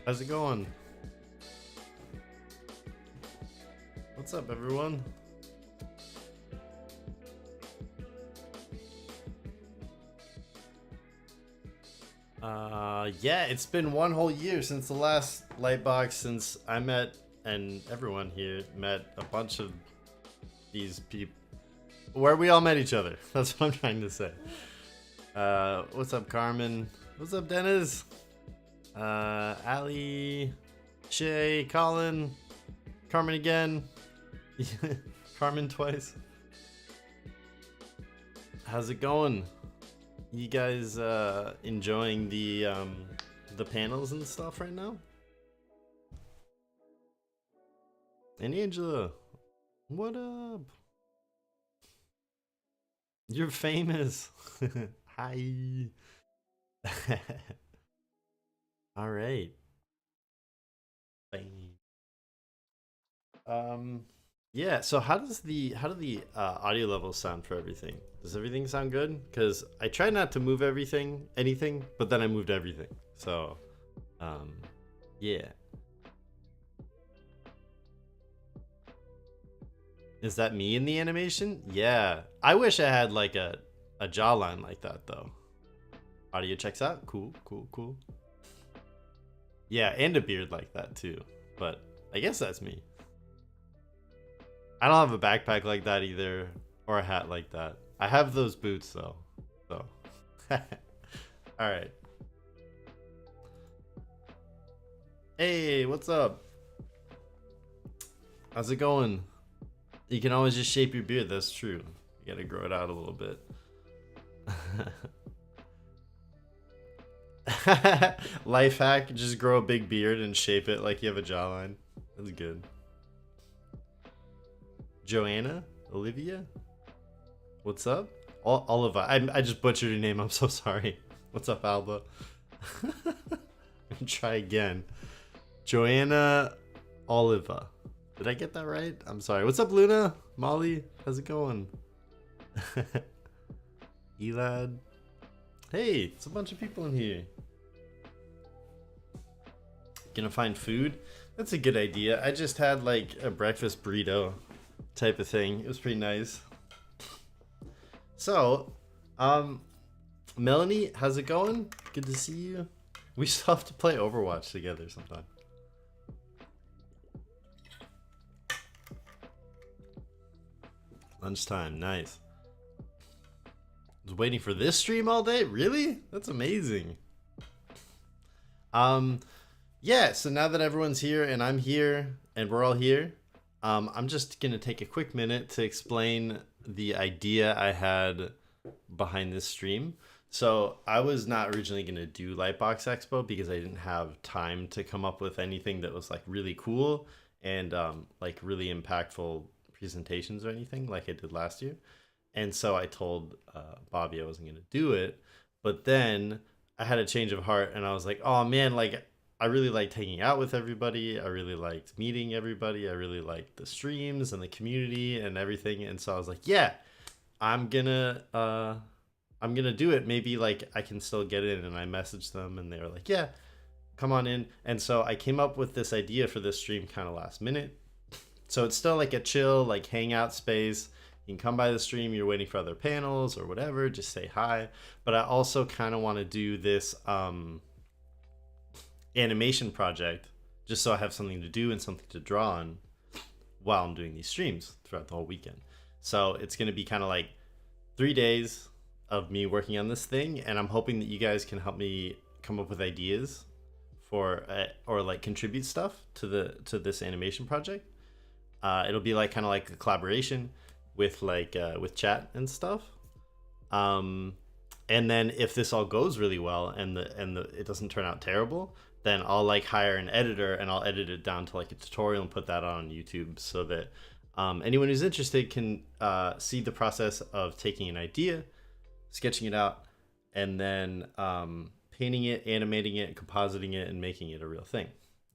How's it going? What's up, everyone? Yeah, it's been one whole year since the last Lightbox, since I met, and everyone here met a bunch of these people, where we all met each other. That's what I'm trying to say. What's up, Carmen? What's up, Dennis? Ali, Shay, Colin, Carmen again. Carmen twice. How's it going? You guys enjoying the panels and stuff right now? And Angela, what up? You're famous. Hi. All right. Yeah, so how do the audio levels sound for everything? Does everything sound good? Because I try not to move anything, but then I moved everything. So, yeah. Is that me in the animation? Yeah. I wish I had like a jawline like that though. Audio checks out. Cool, cool, cool. Yeah, and a beard like that too. But I guess that's me. I don't have a backpack like that either, or a hat like that. I have those boots though. So, all right. Hey, what's up? How's it going? You can always just shape your beard. That's true. You gotta grow it out a little bit. Life hack: just grow a big beard and shape it like you have a jawline. That's good. Joanna? Olivia? What's up? Oliva. I just butchered your name. I'm so sorry. What's up, Alba? Try again. Joanna Oliva. Did I get that right? I'm sorry. What's up, Luna? Molly? How's it going? Elad? Hey, it's a bunch of people in here. Gonna find food? That's a good idea. I just had like a breakfast burrito type of thing. It was pretty nice. So, Melanie, how's it going? Good to see you. We still have to play Overwatch together sometime. Lunchtime, nice. I was waiting for this stream all day? Really? That's amazing. Yeah, so now that everyone's here and I'm here and we're all here, I'm just gonna take a quick minute to explain the idea I had behind this stream. So I was not originally gonna do Lightbox Expo because I didn't have time to come up with anything that was like really cool and like really impactful presentations or anything like I did last year. And so I told Bobby I wasn't gonna do it, but then I had a change of heart and I was like, oh man, like I really liked hanging out with everybody. I really liked meeting everybody. I really liked the streams and the community and everything. And so I was like, yeah, I'm gonna do it. Maybe like I can still get in. And I messaged them and they were like, yeah, come on in. And so I came up with this idea for this stream kind of last minute. So it's still like a chill, like hangout space. You can come by the stream, you're waiting for other panels or whatever, just say hi. But I also kind of want to do this animation project just so I have something to do and something to draw on while I'm doing these streams throughout the whole weekend. So it's going to be kind of like 3 days of me working on this thing, and I'm hoping that you guys can help me come up with ideas for or like contribute stuff to this animation project. It'll be like kind of like a collaboration with like with chat and stuff. And then if this all goes really well and it doesn't turn out terrible, then I'll like hire an editor and I'll edit it down to like a tutorial and put that on YouTube so that anyone who's interested can see the process of taking an idea, sketching it out, and then painting it, animating it, compositing it, and making it a real thing.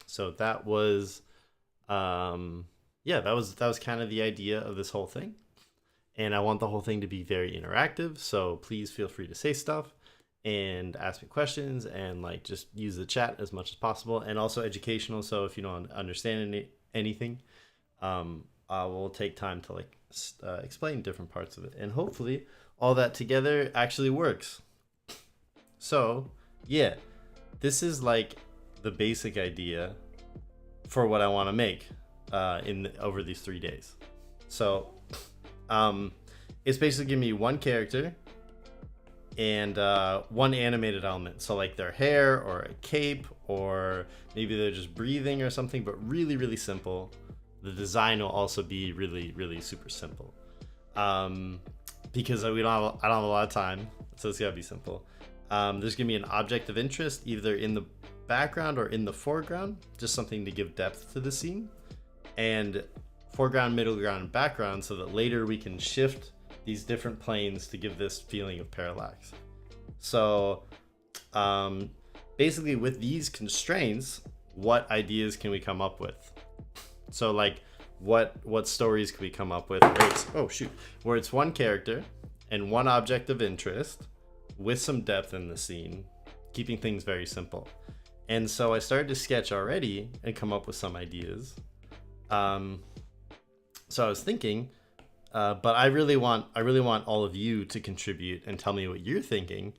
So that was yeah, that was kind of the idea of this whole thing. And I want the whole thing to be very interactive, so please feel free to say stuff. and ask me questions and like just use the chat as much as possible, and also educational. So if you don't understand anything, I will take time to like explain different parts of it, and hopefully all that together actually works. So yeah, this is like the basic idea for what I want to make over these 3 days. So it's basically giving me one character and one animated element. So like their hair or a cape, or maybe they're just breathing or something, but really, really simple. The design will also be really, really super simple. Because I don't have a lot of time, so it's gotta be simple. There's gonna be an object of interest either in the background or in the foreground, just something to give depth to the scene. And foreground, middle ground, and background, so that later we can shift these different planes to give this feeling of parallax. So basically with these constraints, what ideas can we come up with? So like what stories can we come up with where it's one character and one object of interest with some depth in the scene, keeping things very simple. And so I started to sketch already and come up with some ideas. So I was thinking, but I really want all of you to contribute and tell me what you're thinking,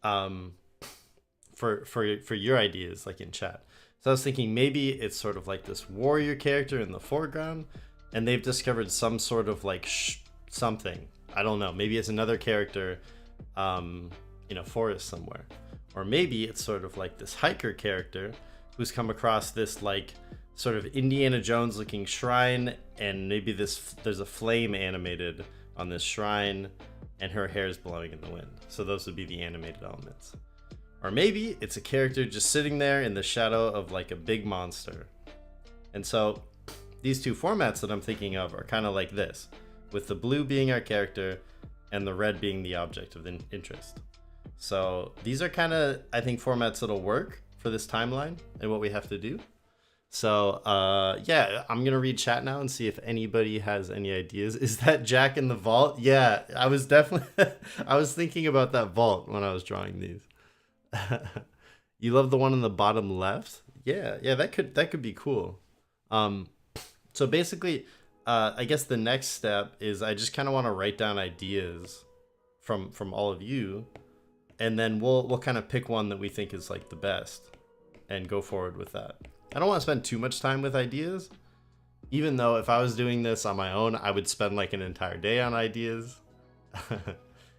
for your ideas, like in chat. So I was thinking maybe it's sort of like this warrior character in the foreground, and they've discovered some sort of like something. I don't know. Maybe it's another character in a forest somewhere, or maybe it's sort of like this hiker character who's come across this like sort of Indiana Jones looking shrine, and maybe there's a flame animated on this shrine and her hair is blowing in the wind. So those would be the animated elements. Or maybe it's a character just sitting there in the shadow of like a big monster. And so these two formats that I'm thinking of are kind of like this, with the blue being our character and the red being the object of interest. So these are kind of, I think, formats that'll work for this timeline and what we have to do. So yeah, I'm gonna read chat now and see if anybody has any ideas. Is that Jack in the vault? Yeah, I was definitely I was thinking about that vault when I was drawing these. You love the one on the bottom left? Yeah, that could be cool. So basically, I guess the next step is I just kind of want to write down ideas from all of you, and then we'll kind of pick one that we think is like the best and go forward with that. I don't want to spend too much time with ideas, even though if I was doing this on my own, I would spend like an entire day on ideas.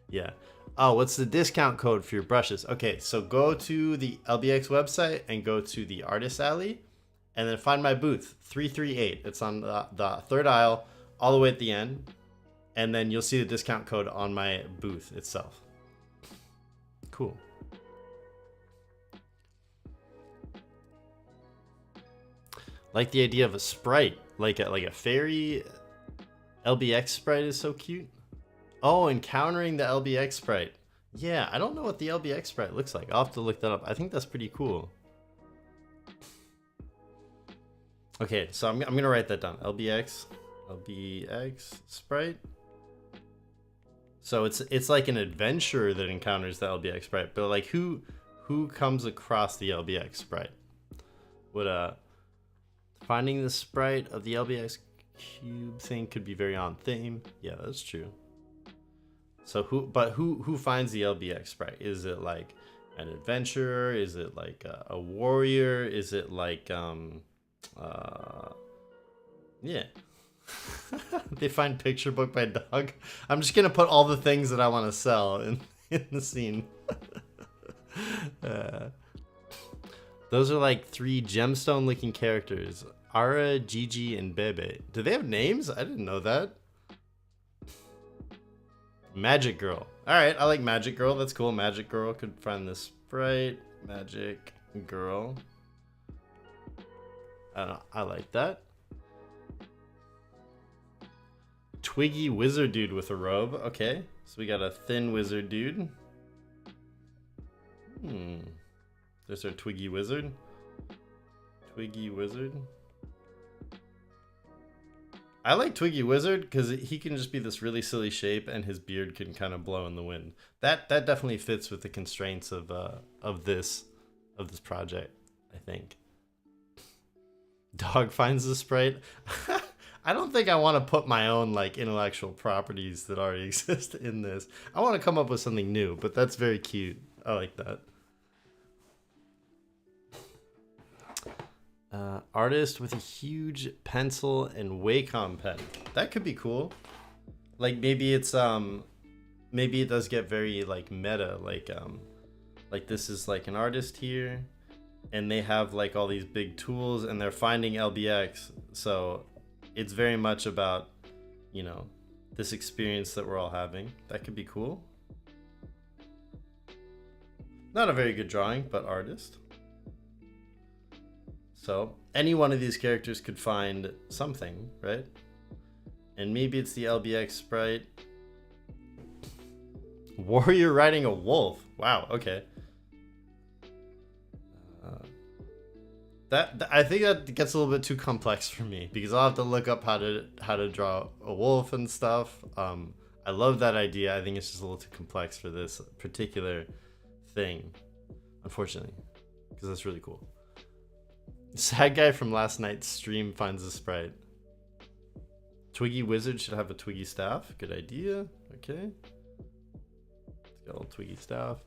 Yeah. Oh, what's the discount code for your brushes? Okay, so go to the LBX website and go to the Artist Alley, and then find my booth, 338. It's on the third aisle, all the way at the end, and then you'll see the discount code on my booth itself. Cool. Like the idea of a sprite, like a fairy LBX sprite is so cute. Oh, encountering the LBX sprite. Yeah, I don't know what the LBX sprite looks like. I'll have to look that up. I think that's pretty cool. Okay, so I'm gonna write that down. LBX sprite. So it's like an adventurer that encounters the LBX sprite, but like who comes across the LBX sprite? Would finding the sprite of the LBX cube thing could be very on theme. Yeah, that's true. So who finds the LBX sprite? Is it like an adventurer? Is it like a warrior? Is it like yeah. They find picture book by dog. I'm just gonna put all the things that I want to sell in the scene. Those are like 3 gemstone looking characters. Ara, Gigi, and Bebe. Do they have names? I didn't know that. Magic Girl. Alright, I like Magic Girl. That's cool. Magic Girl could find this sprite. Magic Girl. I don't know. I like that. Twiggy wizard dude with a robe. Okay. So we got a thin wizard dude. There's our Twiggy wizard. Twiggy wizard. I like Twiggy Wizard because he can just be this really silly shape, and his beard can kind of blow in the wind. That definitely fits with the constraints of this project, I think. Dog finds the sprite. I don't think I want to put my own like intellectual properties that already exist in this. I want to come up with something new, but that's very cute. I like that. Artist with a huge pencil and Wacom pen. That could be cool. Like maybe it does get very like meta, like this is like an artist here and they have like all these big tools and they're finding LBX. So it's very much about, you know, this experience that we're all having. That could be cool. Not a very good drawing, but artist. So any one of these characters could find something, right? And maybe it's the LBX sprite. Warrior riding a wolf. Wow, okay. That I think that gets a little bit too complex for me because I'll have to look up how to draw a wolf and stuff. I love that idea. I think it's just a little too complex for this particular thing, unfortunately, because that's really cool. Sad guy from last night's stream finds a sprite. Twiggy Wizard should have a Twiggy staff. Good idea. Okay. Let's get a little Twiggy staff.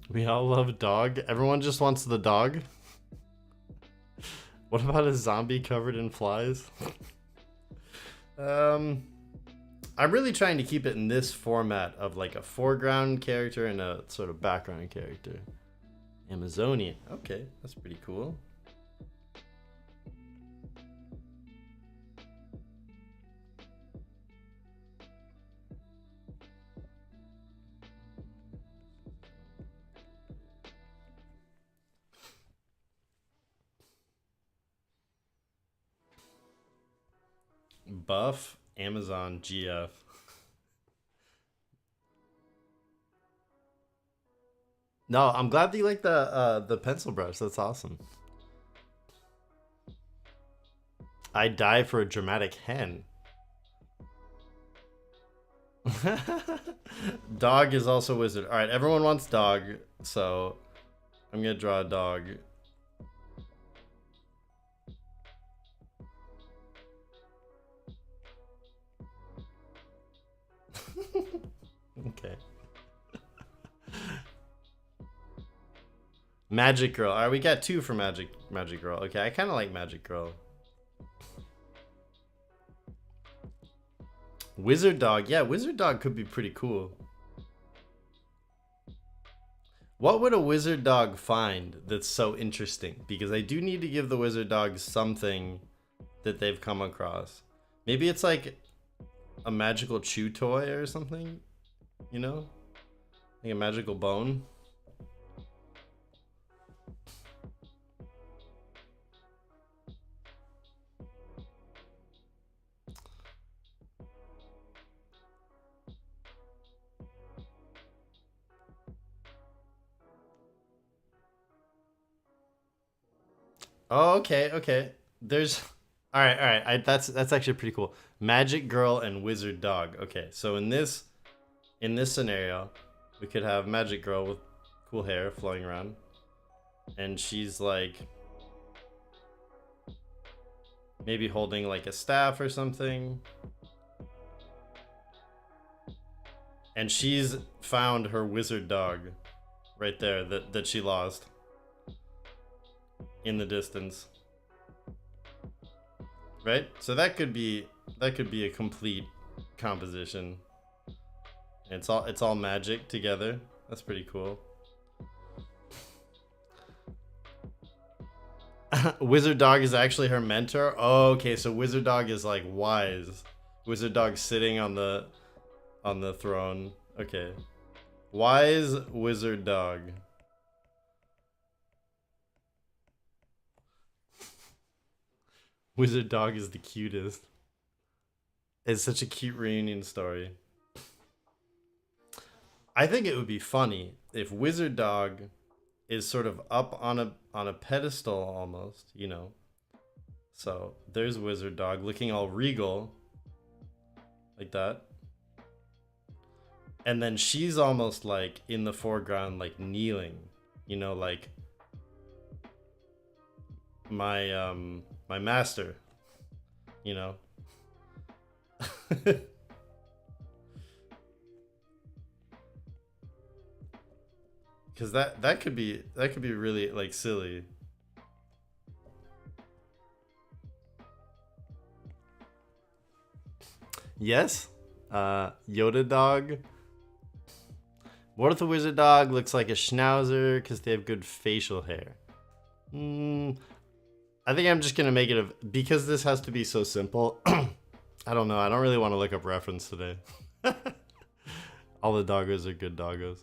We all love dog. Everyone just wants the dog. What about a zombie covered in flies? I'm really trying to keep it in this format of like a foreground character and a sort of background character. Amazonian. Okay, that's pretty cool. Buff Amazon GF. No, I'm glad that you like the pencil brush. That's awesome. I die for a dramatic hen. Dog is also wizard. All right, everyone wants dog, so I'm gonna draw a dog. Okay. Magic Girl. All right, we got two for Magic Girl. Okay, I kind of like Magic Girl. Wizard Dog. Yeah, Wizard Dog could be pretty cool. What would a Wizard Dog find that's so interesting? Because I do need to give the Wizard Dog something that they've come across. Maybe it's like a magical chew toy or something, you know? Like a magical bone. Oh, okay, okay. There's all right, all right. That's actually pretty cool. Magic Girl and Wizard Dog. Okay, so in this scenario, we could have Magic Girl with cool hair flowing around, and she's like maybe holding like a staff or something, and she's found her Wizard Dog right there that she lost in the distance. Right? So that could be a complete composition. It's all magic together. That's pretty cool. Wizard Dog is actually her mentor. Oh, okay, so Wizard Dog is like wise. Wizard Dog sitting on the throne. Okay. Wise Wizard Dog. Wizard Dog is the cutest. It's such a cute reunion story. I think it would be funny if Wizard Dog is sort of up on a pedestal almost, you know. So there's Wizard Dog looking all regal like that. And then she's almost like in the foreground, like kneeling, you know, like my master, you know. Because that could be really like silly. Yes, Yoda dog. What if the wizard dog looks like a schnauzer because they have good facial hair? I think I'm just gonna make it because this has to be so simple. I don't know. I don't really want to look up reference today. All the doggos are good doggos.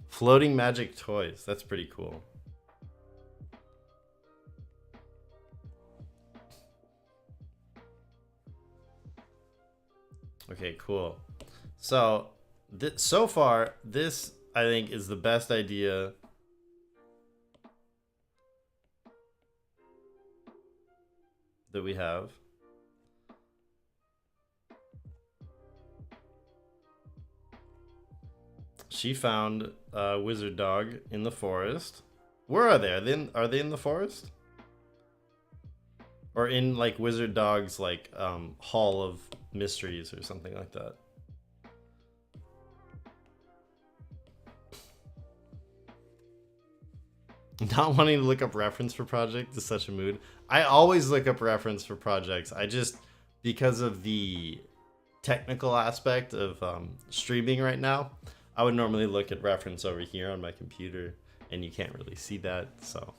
Floating magic toys. That's pretty cool. Okay, cool. So, so far, this I think is the best idea that we have. She found a wizard dog in the forest. Where are they? Are they in the forest? Or in like Wizard Dog's like Hall of Mysteries or something like that? Not wanting to look up reference for project is such a mood. I always look up reference for projects. I just, because of the technical aspect of streaming right now, I would normally look at reference over here on my computer, and you can't really see that, so.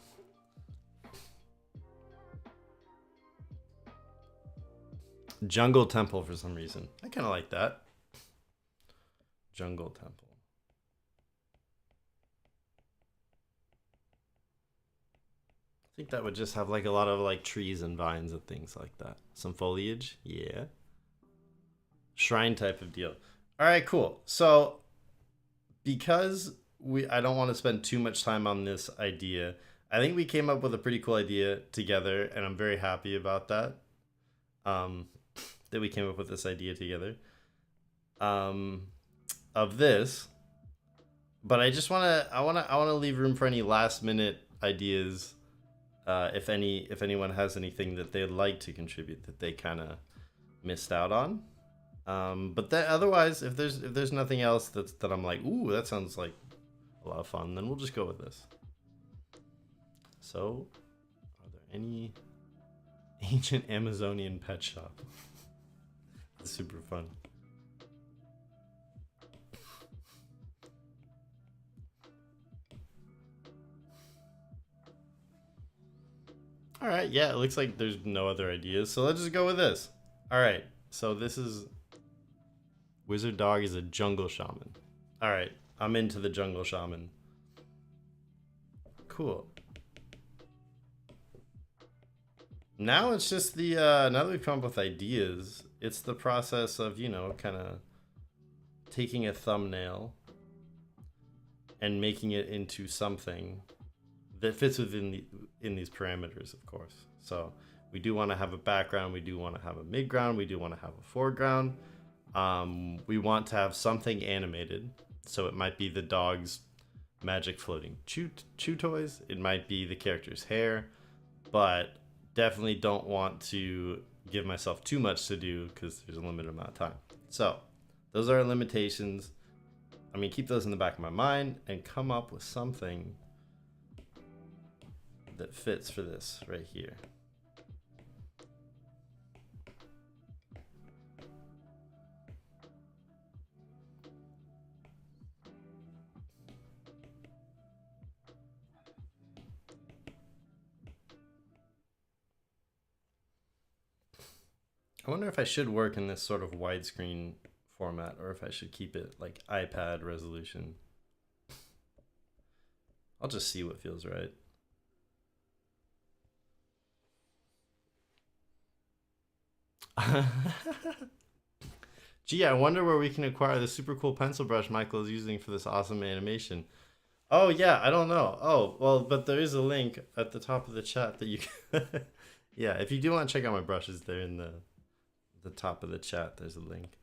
Jungle Temple for some reason. I kind of like that. Jungle Temple. I think that would just have like a lot of like trees and vines and things like that. Some foliage, yeah. Shrine type of deal. All right, cool. So because I don't want to spend too much time on this idea, I think we came up with a pretty cool idea together, and I'm very happy about that. That we came up with this idea together. Of this, but I just I wanna leave room for any last minute ideas. If anyone has anything that they'd like to contribute that they kind of missed out on. But that otherwise, if there's nothing else that I'm like, ooh, that sounds like a lot of fun, then we'll just go with this. So, are there any ancient Amazonian pet shop? That's super fun. All right, yeah, it looks like there's no other ideas, so let's just go with this. All right, so this is Wizard Dog is a jungle shaman. All right, I'm into the jungle shaman. Cool. Now it's just the now that we've come up with ideas, it's the process of, you know, kind of taking a thumbnail and making it into something that fits within in these parameters, of course. So we do want to have a background, we do want to have a midground, we do want to have a foreground. We want to have something animated, so it might be the dog's magic floating chew toys, it might be the character's hair, but definitely don't want to give myself too much to do because there's a limited amount of time. So those are our limitations. I mean, keep those in the back of my mind and come up with something that fits for this right here. I wonder if I should work in this sort of widescreen format or if I should keep it like iPad resolution. I'll just see what feels right. Gee, I wonder where we can acquire the super cool pencil brush Michael is using for this awesome animation. Oh yeah, I don't know. Oh, well, but there is a link at the top of the chat that you can yeah, if you do want to check out my brushes, they're in the top of the chat. There's a link.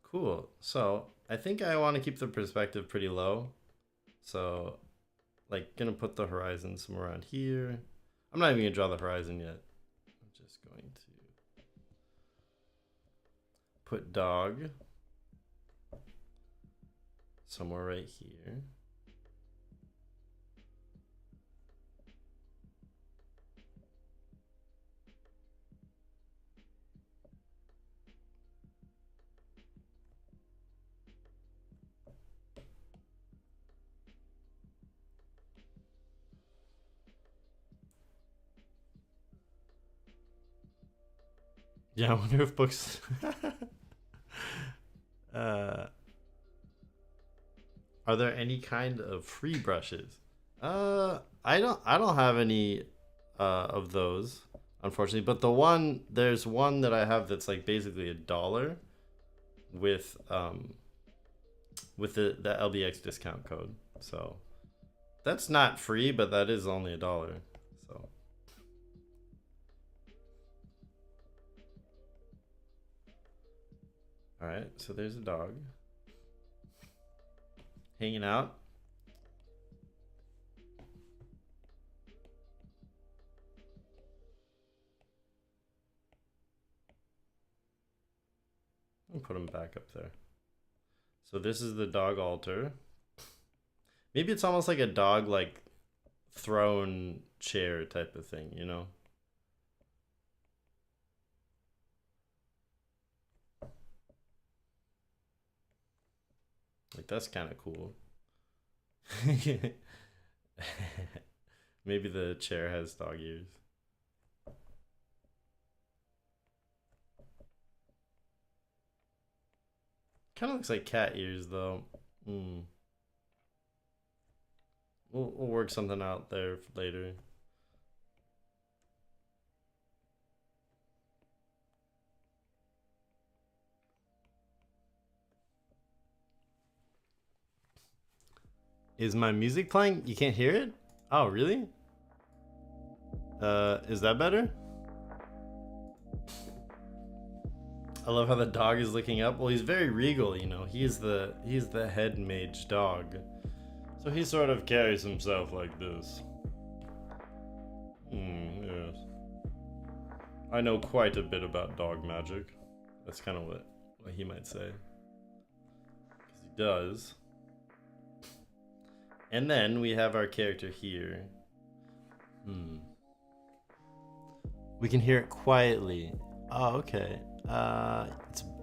Cool. So I think I want to keep the perspective pretty low. So like gonna put the horizon somewhere around here. I'm not even gonna draw the horizon yet. I'm just going to put dog somewhere right here. Yeah, I wonder if books are there any kind of free brushes? I don't have any of those, unfortunately, but there's one that I have that's like basically $1 with the LBX discount code. So that's not free, but that is only $1. So all right, so there's a dog hanging out. I'll put him back up there. So this is the dog altar. Maybe it's almost like a dog like throne chair type of thing, you know? Like that's kind of cool. Maybe the chair has dog ears. Kind of looks like cat ears though. We'll work something out there later. Is my music playing? You can't hear it? Oh, really? Is that better? I love how the dog is looking up. Well, he's very regal, you know. He's the head mage dog. So he sort of carries himself like this. Yes. I know quite a bit about dog magic. That's kind of what he might say. Because he does. And then we have our character here. We can hear it quietly. Oh, okay.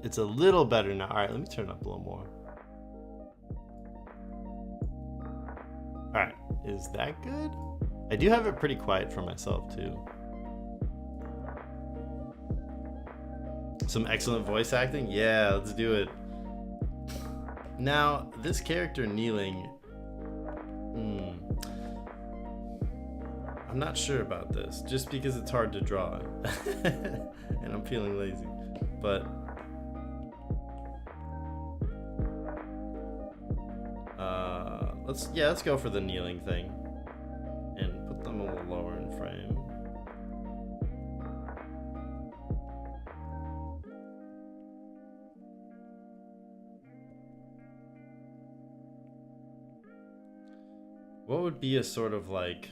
It's a little better now. All right, let me turn it up a little more. All right, is that good? I do have it pretty quiet for myself too. Some excellent voice acting? Yeah, let's do it. Now, this character kneeling, I'm not sure about this, just because it's hard to draw. And I'm feeling lazy. But let's go for the kneeling thing and put them a little lower in frame. What would be a sort of like,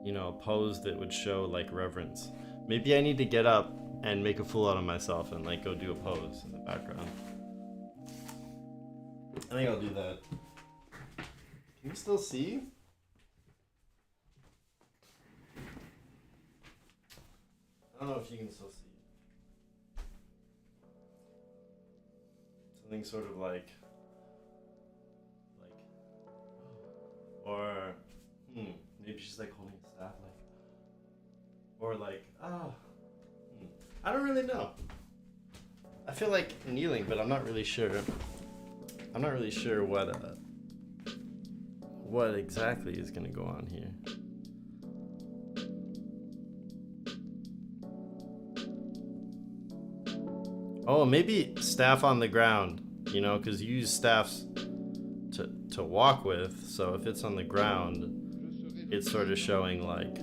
you know, a pose that would show like reverence? Maybe I need to get up and make a fool out of myself and like go do a pose in the background. I think I'll do that. Can you still see? I don't know if you can still see. Something sort of like, or maybe she's like holding a staff, like, or like, I don't really know. I feel like kneeling, but I'm not really sure. I'm not really sure what exactly is gonna go on here. Oh, maybe staff on the ground, you know, because you use staffs to walk with. So if it's on the ground, it's sort of showing like,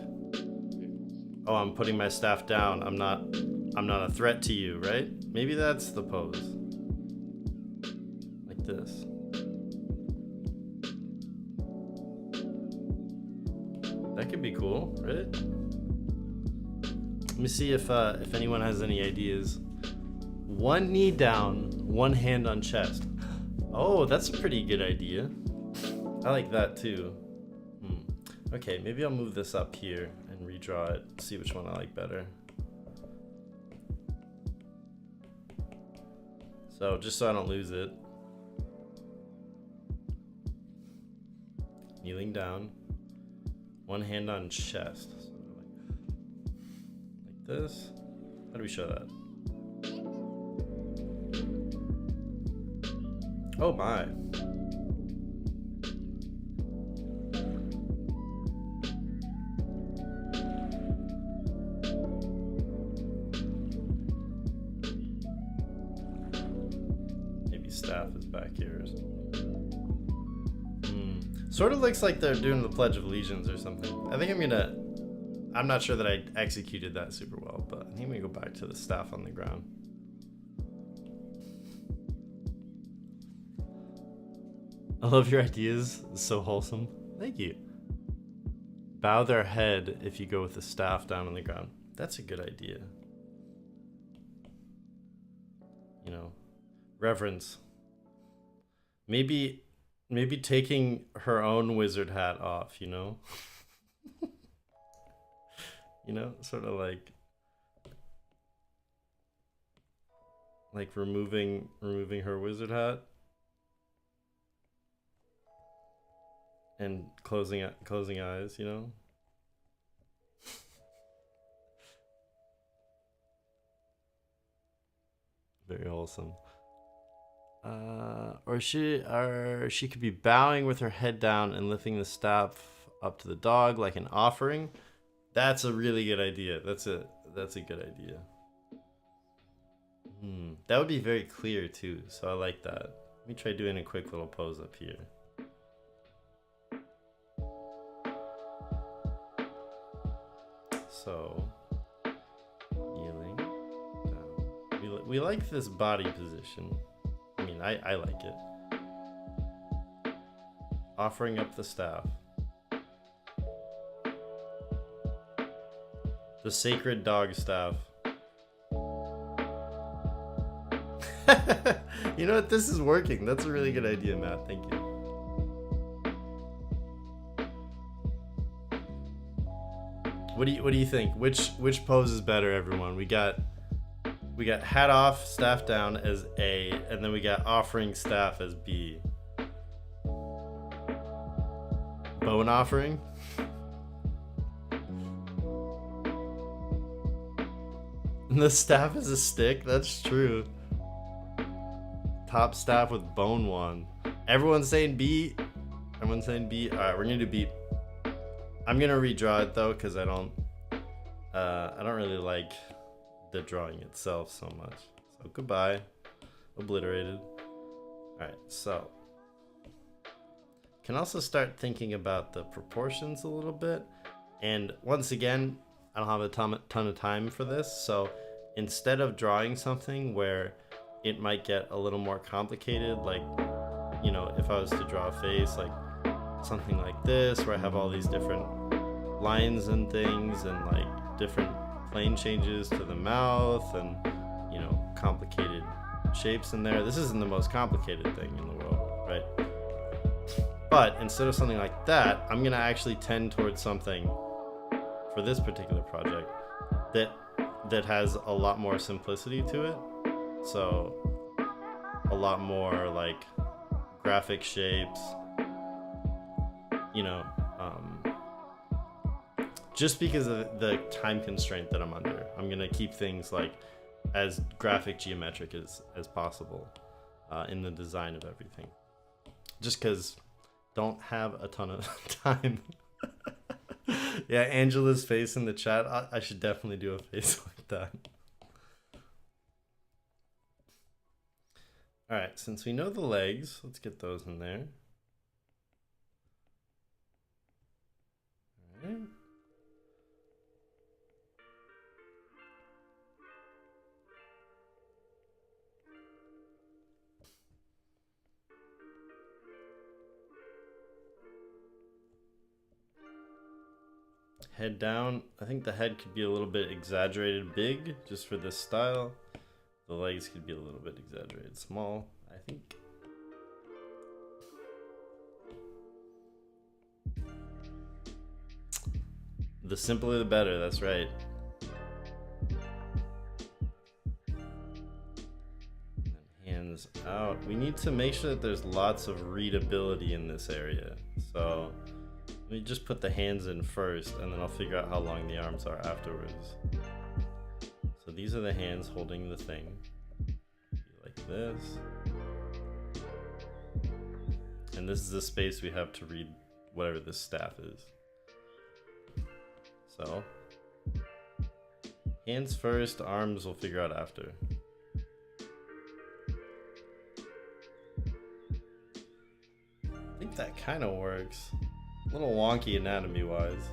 oh, I'm putting my staff down. I'm not a threat to you, right? Maybe that's the pose. Like this. That could be cool, right? Let me see if anyone has any ideas. One knee down, one hand on chest. Oh, that's a pretty good idea. I like that too. Okay, maybe I'll move this up here and redraw it. See which one I like better. So just so I don't lose it. Kneeling down. One hand on chest. So like this. How do we show that? Oh my. Maybe staff is back here or something. Sort of looks like they're doing the Pledge of Allegiance or something. I think I'm not sure that I executed that super well, but I think I'm gonna go back to the staff on the ground. I love your ideas. It's so wholesome. Thank you. Bow their head if you go with the staff down on the ground. That's a good idea. You know, reverence. Maybe taking her own wizard hat off, you know? You know, sort of like removing her wizard hat. And closing eyes, you know? Very wholesome. Or she could be bowing with her head down and lifting the staff up to the dog like an offering. That's a really good idea. That's a good idea. That would be very clear too, so I like that. Let me try doing a quick little pose up here. So, kneeling down. We like this body position. I mean, I like it. Offering up the staff. The sacred dog staff. You know what? This is working. That's a really good idea, Matt. Thank you. What do you think? Which pose is better, everyone? We got hat off, staff down as A, and then we got offering staff as B. Bone offering? And the staff is a stick? That's true. Top staff with bone wand. Everyone's saying B. Everyone's saying B. Alright, we're gonna do B. I'm gonna redraw it though, because I don't really like the drawing itself so much. So goodbye. Obliterated. Alright, so can also start thinking about the proportions a little bit. And once again, I don't have a ton of time for this, so instead of drawing something where it might get a little more complicated, like, you know, if I was to draw a face, like something like this, where I have all these different lines and things and like different plane changes to the mouth and, you know, complicated shapes in there. This isn't the most complicated thing in the world, right? But instead of something like that, I'm gonna actually tend towards something for this particular project that has a lot more simplicity to it. So a lot more like graphic shapes, you know, just because of the time constraint that I'm under. I'm gonna keep things like as graphic geometric as possible in the design of everything, just because don't have a ton of time. Yeah, Angela's face in the chat. I should definitely do a face like that. All right, since we know the legs, let's get those in there. All right. Head down. I think the head could be a little bit exaggerated big just for this style. The legs could be a little bit exaggerated small, I think. The simpler the better, that's right. And hands out. We need to make sure that there's lots of readability in this area. So let me just put the hands in first, and then I'll figure out how long the arms are afterwards. So these are the hands holding the thing. Like this. And this is the space we have to read whatever this staff is. So, hands first, arms we'll figure out after. I think that kind of works. A little wonky anatomy-wise.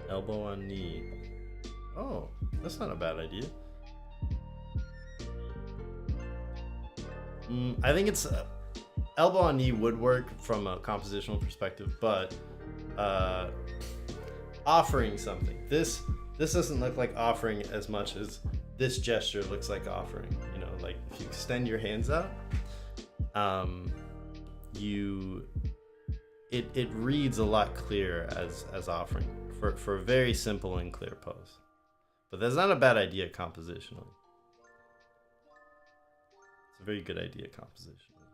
Elbow on knee. Oh, that's not a bad idea. I think it's elbow on knee would work from a compositional perspective, but offering something. This doesn't look like offering as much as this gesture looks like offering. You know, like if you extend your hands out, it reads a lot clearer as offering for a very simple and clear pose. But that's not a bad idea compositionally. It's a very good idea compositionally.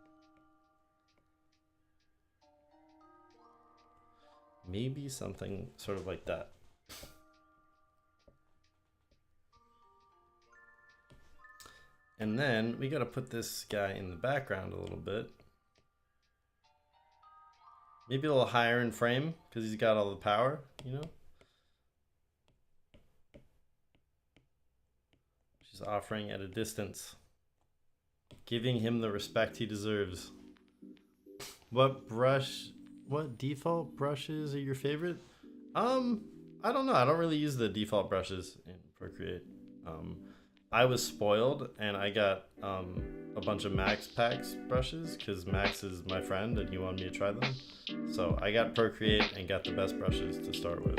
Maybe something sort of like that. And then we got to put this guy in the background a little bit. Maybe a little higher in frame because he's got all the power, you know? She's offering at a distance, giving him the respect he deserves. What default brushes are your favorite? I don't know. I don't really use the default brushes in Procreate. I was spoiled and I got a bunch of Max Packs brushes because Max is my friend and he wanted me to try them. So I got Procreate and got the best brushes to start with.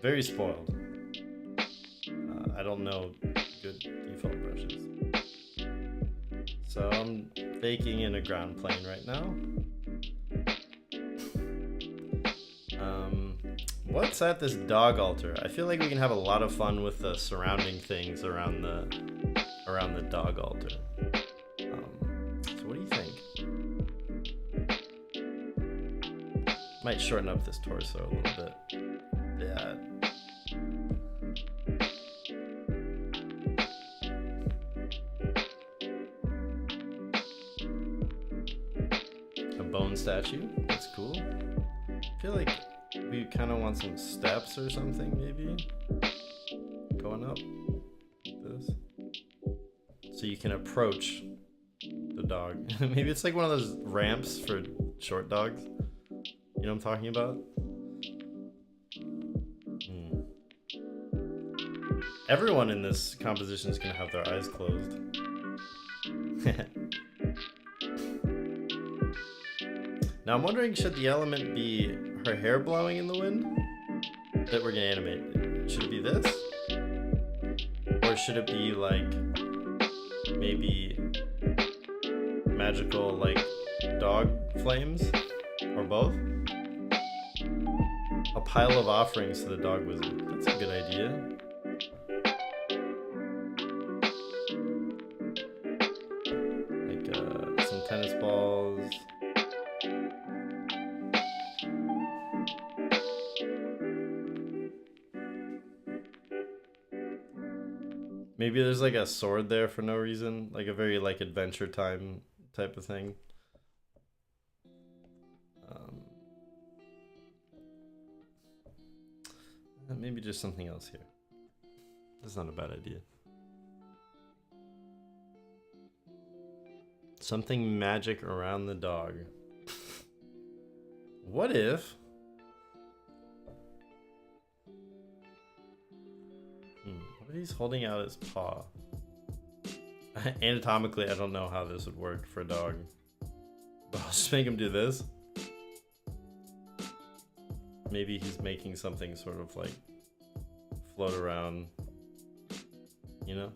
Very spoiled. I don't know good default brushes. So I'm baking in a ground plane right now. What's at this dog altar? I feel like we can have a lot of fun with the surrounding things around the dog altar. So what do you think? Might shorten up this torso a little bit. Yeah. A bone statue. That's cool. I feel like we kind of want some steps or something, maybe going up like this, so you can approach the dog. Maybe it's like one of those ramps for short dogs. You know what I'm talking about? Everyone in this composition is gonna have their eyes closed. Now I'm wondering, should the element be her hair blowing in the wind that we're gonna animate? Should it be this? Or should it be like maybe magical like dog flames? Or both? A pile of offerings to the dog wizard. That's a good idea. Like some tennis balls. Maybe there's like a sword there for no reason, like a very like Adventure Time type of thing. Maybe just something else here. That's not a bad idea. Something magic around the dog. What if... What if he's holding out his paw? Anatomically, I don't know how this would work for a dog. But I'll just make him do this. Maybe he's making something sort of like float around, you know?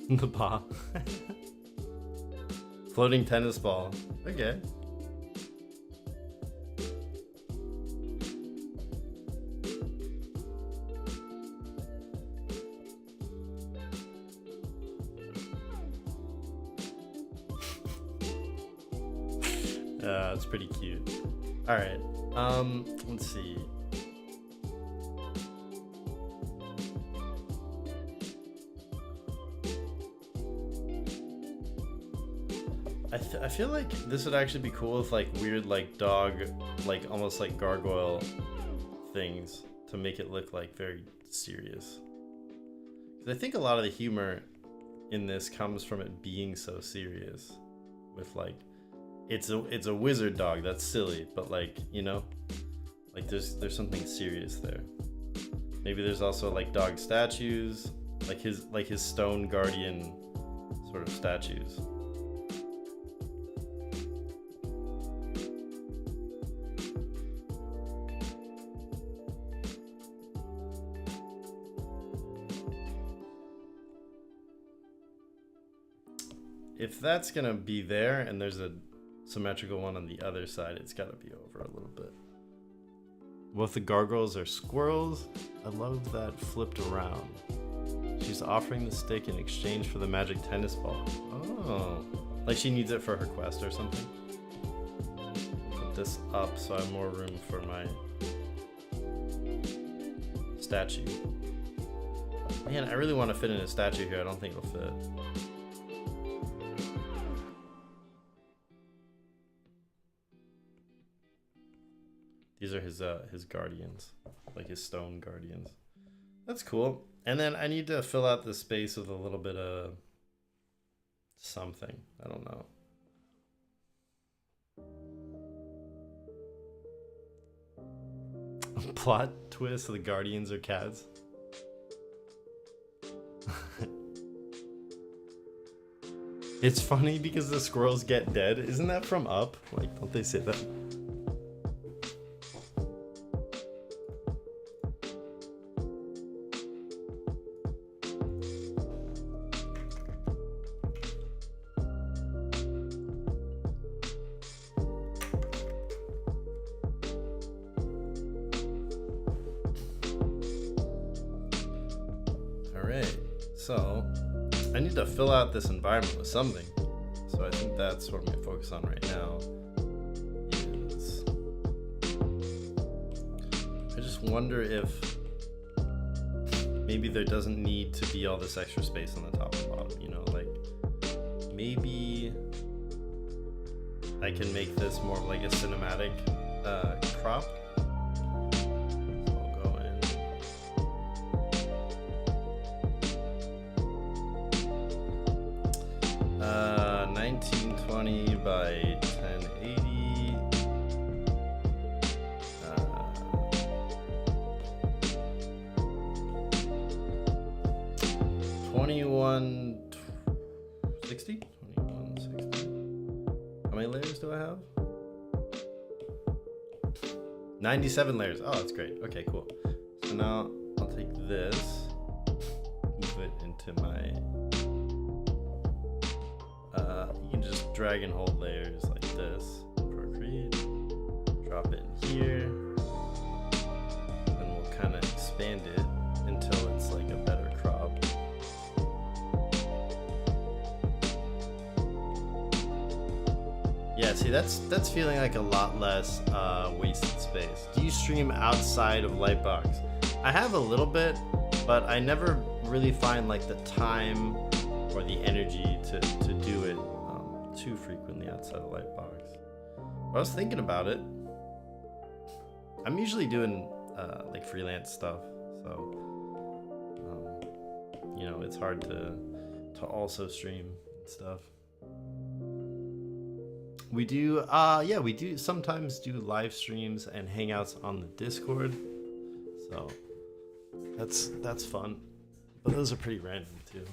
The paw. Floating tennis ball. Okay. It's pretty cute. All right. Let's see. I feel like this would actually be cool with like weird like dog, like almost like gargoyle things to make it look like very serious. 'Cause I think a lot of the humor in this comes from it being so serious. With like, it's a wizard dog, that's silly, but like, you know, like there's something serious there. Maybe there's also like dog statues, like his stone guardian sort of statues. If that's gonna be there and there's a symmetrical one on the other side, it's gotta be over a little bit. What if the gargoyles are squirrels? I love that flipped around. She's offering the stick in exchange for the magic tennis ball. Oh, like she needs it for her quest or something. Put this up so I have more room for my statue. Man, I really want to fit in a statue here. I don't think it'll fit. These are his guardians, like his stone guardians. That's cool. And then I need to fill out the space with a little bit of something. I don't know. A plot twist: the guardians are cats. It's funny because the squirrels get dead. Isn't that from Up? Like, don't they say that? So, I need to fill out this environment with something. So I think that's what I'm going to focus on right now. Is I just wonder if maybe there doesn't need to be all this extra space on the top and bottom, you know, like maybe I can make this more of like a cinematic crop. 1920 by 1080. 2160? 2160. How many layers do I have? 97 layers. Oh, that's great. Okay, cool. So now I'll take this, move it into my you can just drag and hold layers like this. Procreate, drop it in here, and we'll kind of expand it until it's like a better crop. Yeah, see, that's feeling like a lot less wasted space. Do you stream outside of Lightbox? I have a little bit, but I never really find like the time or the energy to do it too frequently outside of Lightbox. But I was thinking about it. I'm usually doing like freelance stuff, so you know, it's hard to also stream and stuff. We do yeah, we do sometimes do live streams and hangouts on the Discord, so that's fun, but those are pretty random too.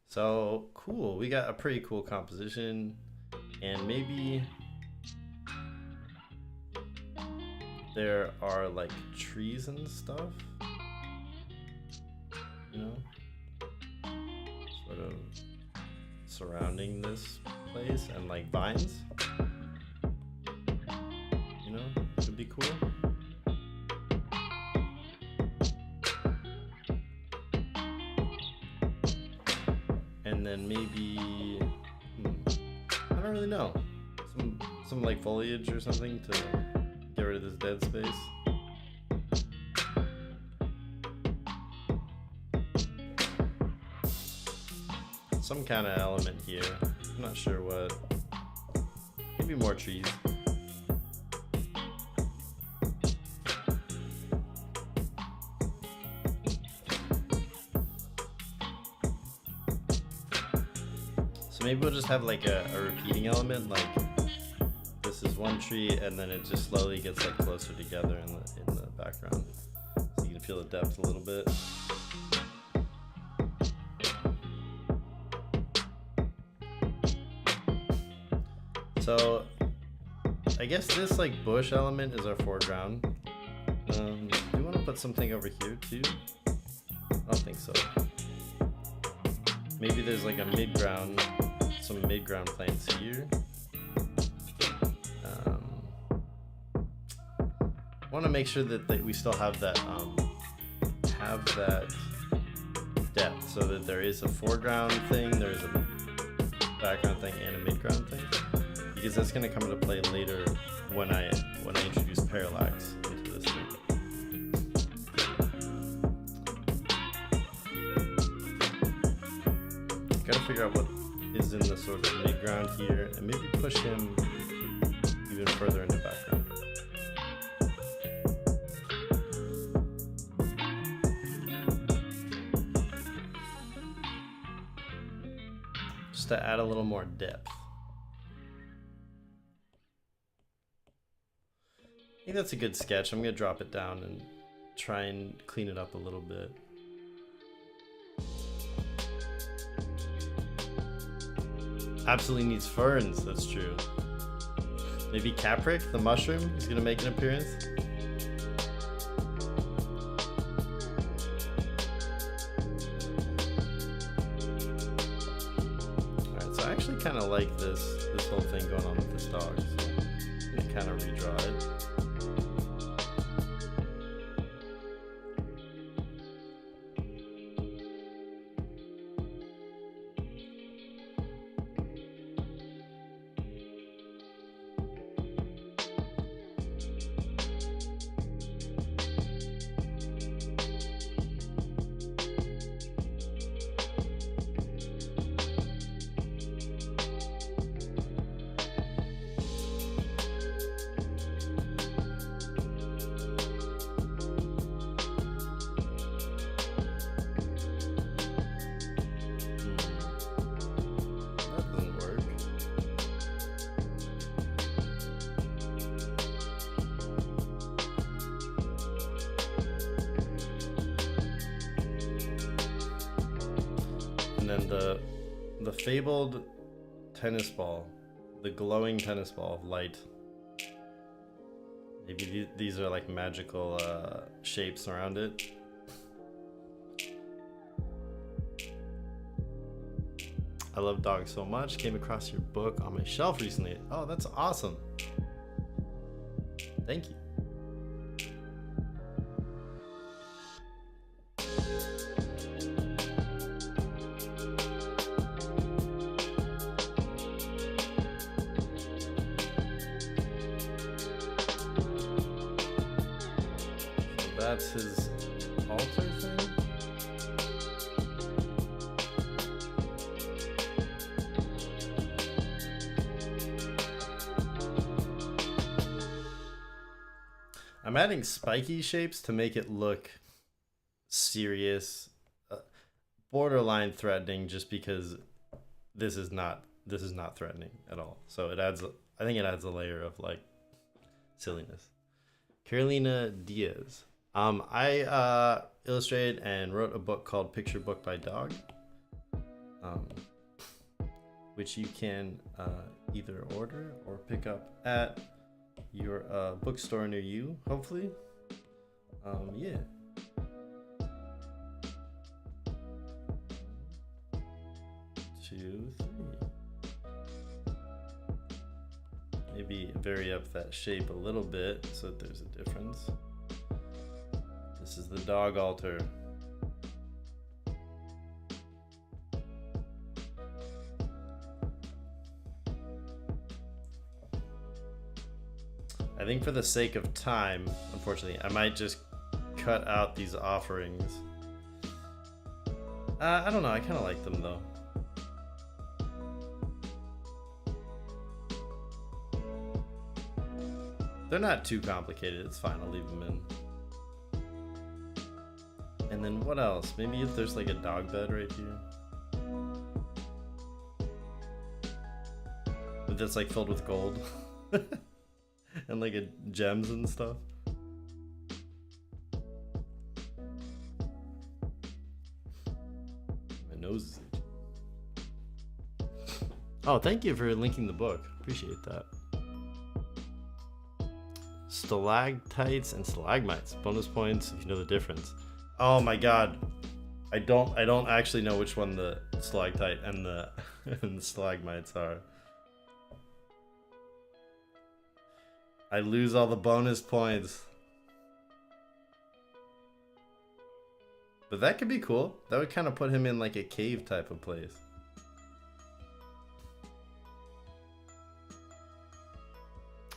So cool, we got a pretty cool composition, and maybe there are like trees and stuff, you know, sort of surrounding this place, and like vines, you know, could be cool. And then maybe I don't really know, some like foliage or something to get rid of this dead space. Some kind of element here. I'm not sure what. Maybe more trees. So maybe we'll just have like a repeating element, like this is one tree and then it just slowly gets like closer together in the background. So you can feel the depth a little bit. So I guess this like bush element is our foreground. Do you want to put something over here too? I don't think so. Maybe there's like a mid-ground, some mid-ground plants here. I want to make sure that we still have that depth, so that there is a foreground thing, there's a background thing, and a mid-ground thing. Because that's going to come into play later when I introduce Parallax into this thing. Gotta figure out what is in the sort of mid-ground here, and maybe push him even further into background. Just to add a little more depth. I think that's a good sketch. I'm going to drop it down and try and clean it up a little bit. Absolutely needs ferns, that's true. Maybe Capric, the mushroom, is going to make an appearance. Alright, so I actually kind of like this whole thing going on with this dog. So I'm going to kind of redraw it. And then the fabled tennis ball, the glowing tennis ball of light. Maybe these are like magical shapes around it. I love dogs so much. Came across your book on my shelf recently. Oh, that's awesome. Thank you. That's his altar thing. I'm adding spiky shapes to make it look serious, borderline threatening, just because this is not threatening at all. So it adds, I think it adds a layer of like silliness. Carolina Diaz. I illustrated and wrote a book called Picture Book by Dog, which you can either order or pick up at your bookstore near you, hopefully. Yeah. Two, three. Maybe vary up that shape a little bit so that there's a difference. This is the dog altar. I think for the sake of time, unfortunately, I might just cut out these offerings. I don't know, I kind of like them though. They're not too complicated, it's fine, I'll leave them in. And then what else? Maybe if there's like a dog bed right here. That's like filled with gold. And like gems and stuff. My nose is itchy. Oh, thank you for linking the book. Appreciate that. Stalactites and stalagmites. Bonus points if you know the difference. Oh my god. I don't actually know which one the stalactite and the and the stalagmites are. I lose all the bonus points. But that could be cool. That would kind of put him in like a cave type of place.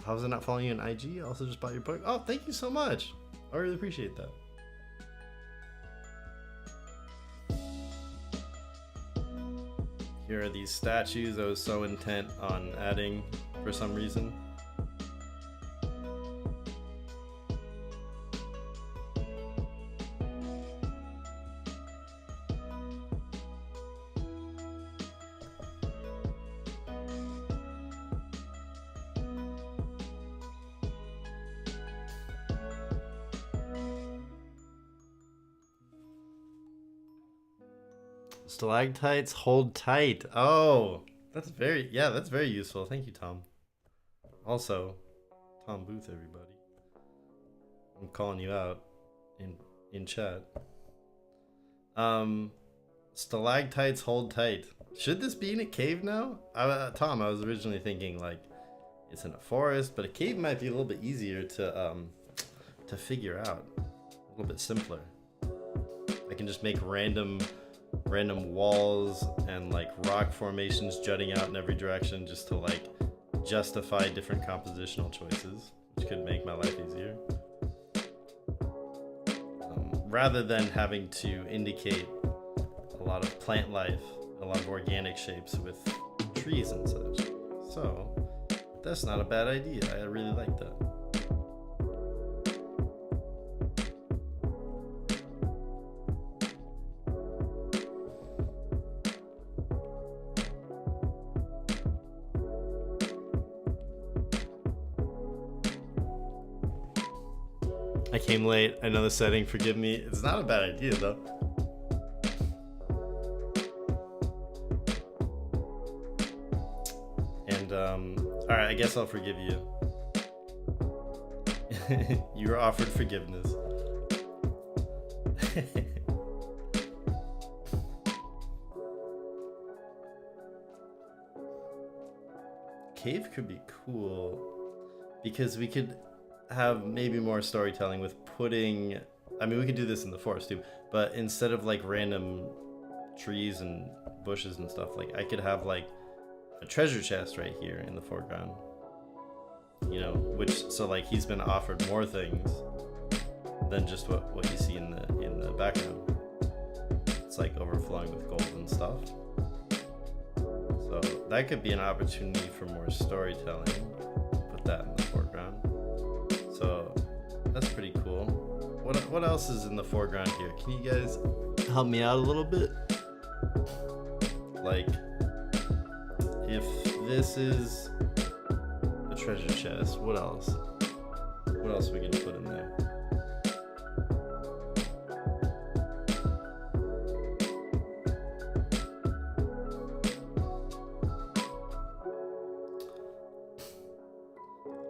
How is it not following you on IG? I also just bought your book. Oh, thank you so much. I really appreciate that. Here are these statues I was so intent on adding for some reason. Stalactites hold tight. Oh, that's very useful. Thank you, Tom. Also, Tom Booth, everybody. I'm calling you out in chat. Stalactites hold tight. Should this be in a cave now? Tom, I was originally thinking like it's in a forest, but a cave might be a little bit easier to figure out. A little bit simpler. I can just make random walls and like rock formations jutting out in every direction just to like justify different compositional choices, which could make my life easier. Rather than having to indicate a lot of plant life, a lot of organic shapes with trees and such. So that's not a bad idea. I really like that. I came late. I know the setting. Forgive me. It's not a bad idea, though. And, alright, I guess I'll forgive you. You were offered forgiveness. Cave could be cool because we could have maybe more storytelling with putting, I mean, we could do this in the forest too, but instead of like random trees and bushes and stuff, like I could have like a treasure chest right here in the foreground, you know, which, so like he's been offered more things than just what you see in the background. It's like overflowing with gold and stuff. So that could be an opportunity for more storytelling. Put that in the foreground. So that's What else is in the foreground here? Can you guys help me out a little bit? Like, if this is a treasure chest, what else? What else are we gonna put in there?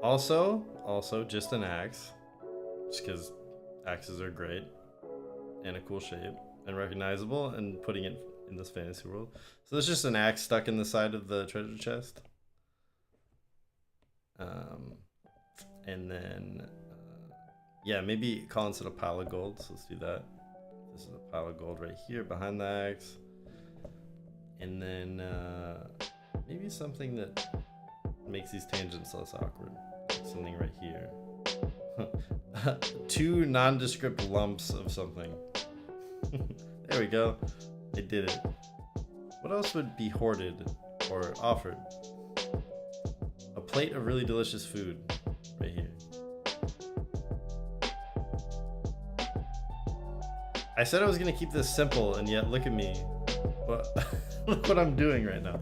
Also just an axe, just because axes are great and a cool shape and recognizable, and putting it in this fantasy world. So there's just an axe stuck in the side of the treasure chest. And then, yeah, maybe call instead of pile of gold. So let's do that. This is a pile of gold right here behind the axe. And then maybe something that makes these tangents less awkward. Something right here. 2 nondescript lumps of something. There we go. I did it. What else would be hoarded or offered? A plate of really delicious food right here. I said I was gonna keep this simple, and yet look at me. What? Look what I'm doing right now.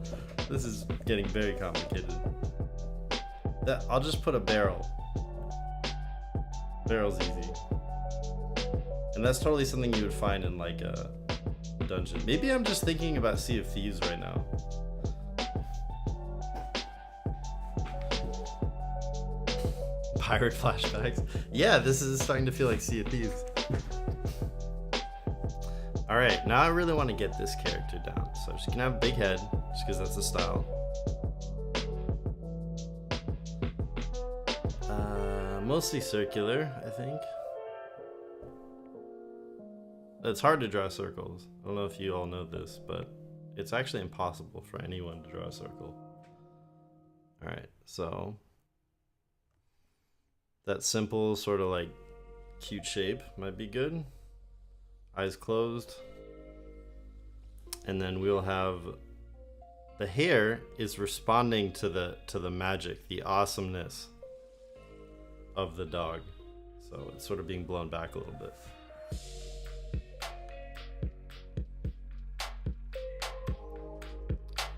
This is getting very complicated. I'll just put a barrel. Barrel's easy. And that's totally something you would find in like a dungeon. Maybe I'm just thinking about Sea of Thieves right now. Pirate flashbacks. Yeah, this is starting to feel like Sea of Thieves. Alright, now I really want to get this character down. So she's gonna have a big head, just because that's the style. Mostly circular, I think. It's hard to draw circles. I don't know if you all know this, but it's actually impossible for anyone to draw a circle. Alright, so that simple sort of like cute shape might be good. Eyes closed. And then we'll have the hair is responding to the magic, the awesomeness of the dog. So it's sort of being blown back a little bit.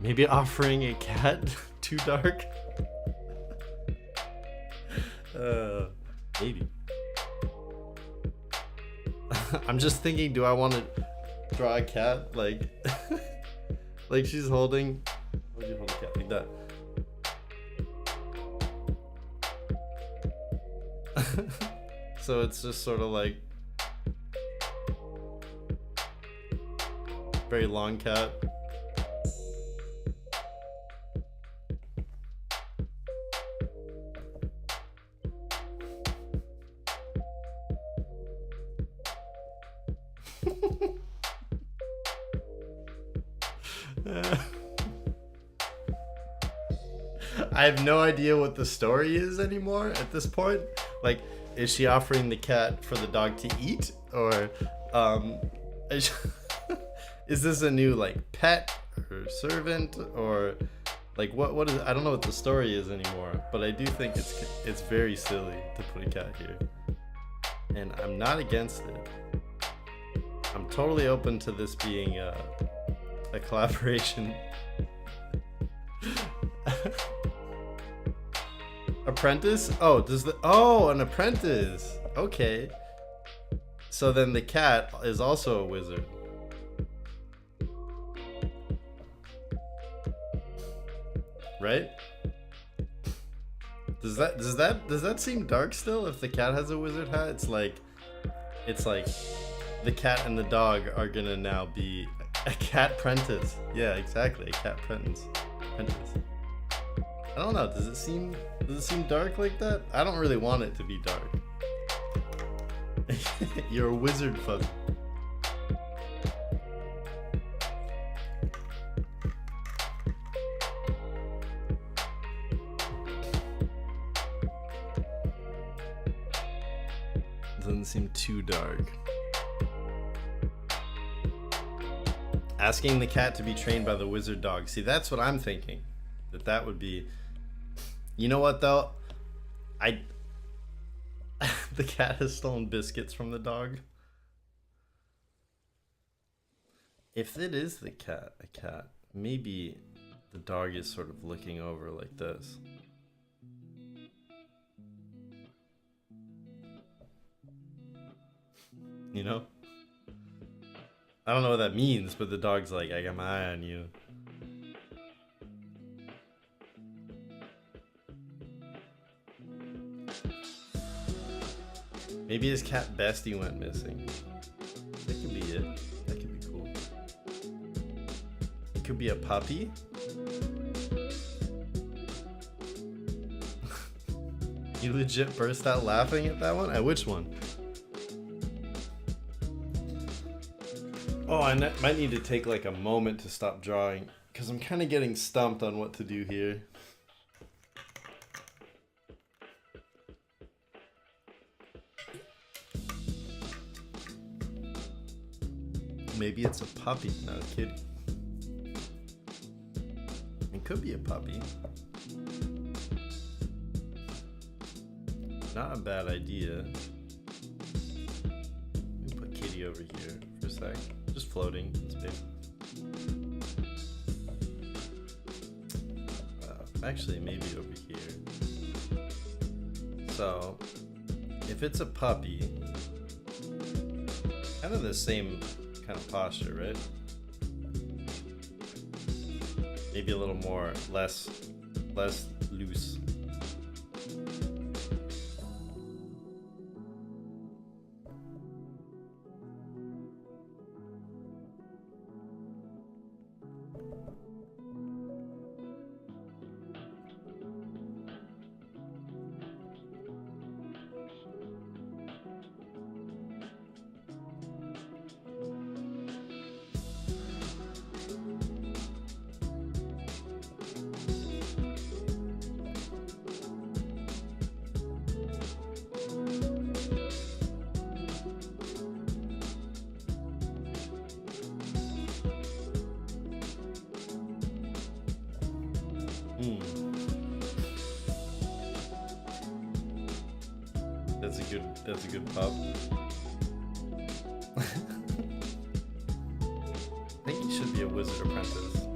Maybe offering a cat too dark? Maybe. I'm just thinking, do I want to draw a cat like like she's holding, how would you hold a cat like that? So it's just sort of like very long cat. I have no idea what the story is anymore at this point. Like, is she offering the cat for the dog to eat, or is this a new like pet or servant, or like what is, I don't know what the story is anymore, but I do think it's very silly to put a cat here, and I'm not against it. I'm totally open to this being a collaboration. Apprentice? Oh, an apprentice. Okay. So then the cat is also a wizard. Right? Does that seem dark still if the cat has a wizard hat? It's like the cat and the dog are gonna now be a cat prentice. Yeah, exactly. A cat prentice. I don't know. Does it seem dark like that? I don't really want it to be dark. You're a wizard, fuck. Doesn't seem too dark. Asking the cat to be trained by the wizard dog. See, that's what I'm thinking. That would be. You know what though? The cat has stolen biscuits from the dog. If it is a cat, maybe the dog is sort of looking over like this. You know? I don't know what that means, but the dog's like, I got my eye on you. Maybe his cat Bestie went missing. That could be it. That could be cool. It could be a puppy. You legit burst out laughing at that one? At which one? Oh, I might need to take like a moment to stop drawing because I'm kind of getting stumped on what to do here. Maybe it's a puppy, not a kitty. It could be a puppy. Not a bad idea. Let me put kitty over here for a sec. Just floating in space. Actually, maybe over here. So, if it's a puppy, kind of the same kind of posture, right? Maybe a little more, less loose. That's a good pub. I think he should be a wizard apprentice.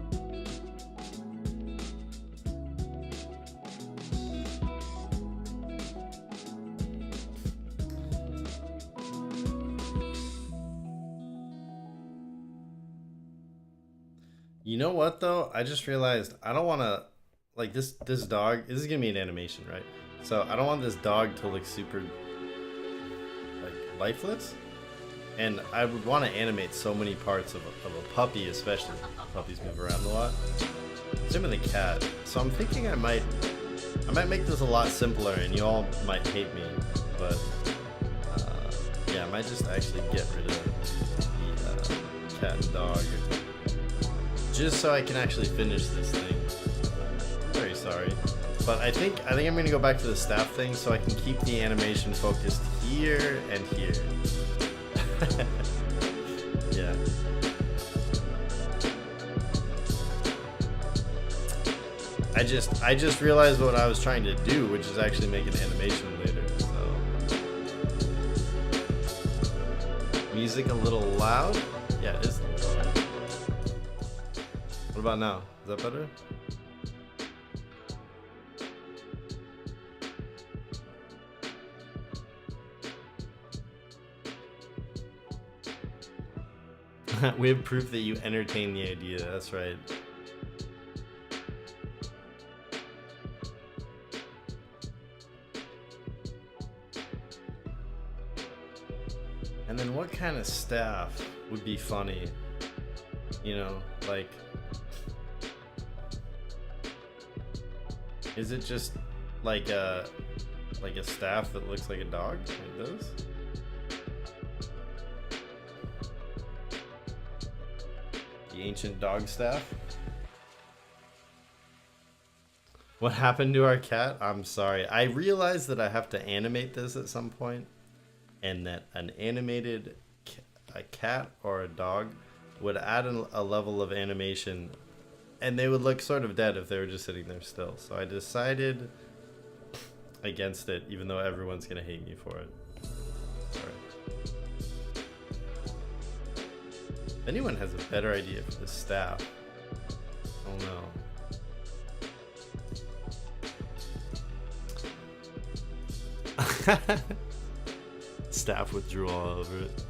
You know what though? I just realized I don't want to like this dog. This is gonna be an animation, right? So I don't want this dog to look super like lifeless, and I would want to animate so many parts of a puppy, especially. Puppies move around a lot. Same with the cat. So I'm thinking I might make this a lot simpler, and you all might hate me, but yeah, I might just actually get rid of the cat and dog. Just so I can actually finish this thing. Very sorry. But I think I'm gonna go back to the staff thing so I can keep the animation focused here and here. Yeah. I just realized what I was trying to do, which is actually make an animation later, so. Music a little loud? Yeah, it is a little loud. What about now? Is that better? We have proof that you entertain the idea, that's right. And then what kind of staff would be funny? You know, like... Is it just like a staff that looks like a dog, like this? The ancient dog staff? What happened to our cat? I'm sorry. I realized that I have to animate this at some point, and that an animated a cat or a dog would add a level of animation, and they would look sort of dead if they were just sitting there still. So I decided against it, even though everyone's gonna hate me for it. Sorry. If anyone has a better idea for this staff, oh no. Staff with drool all over it.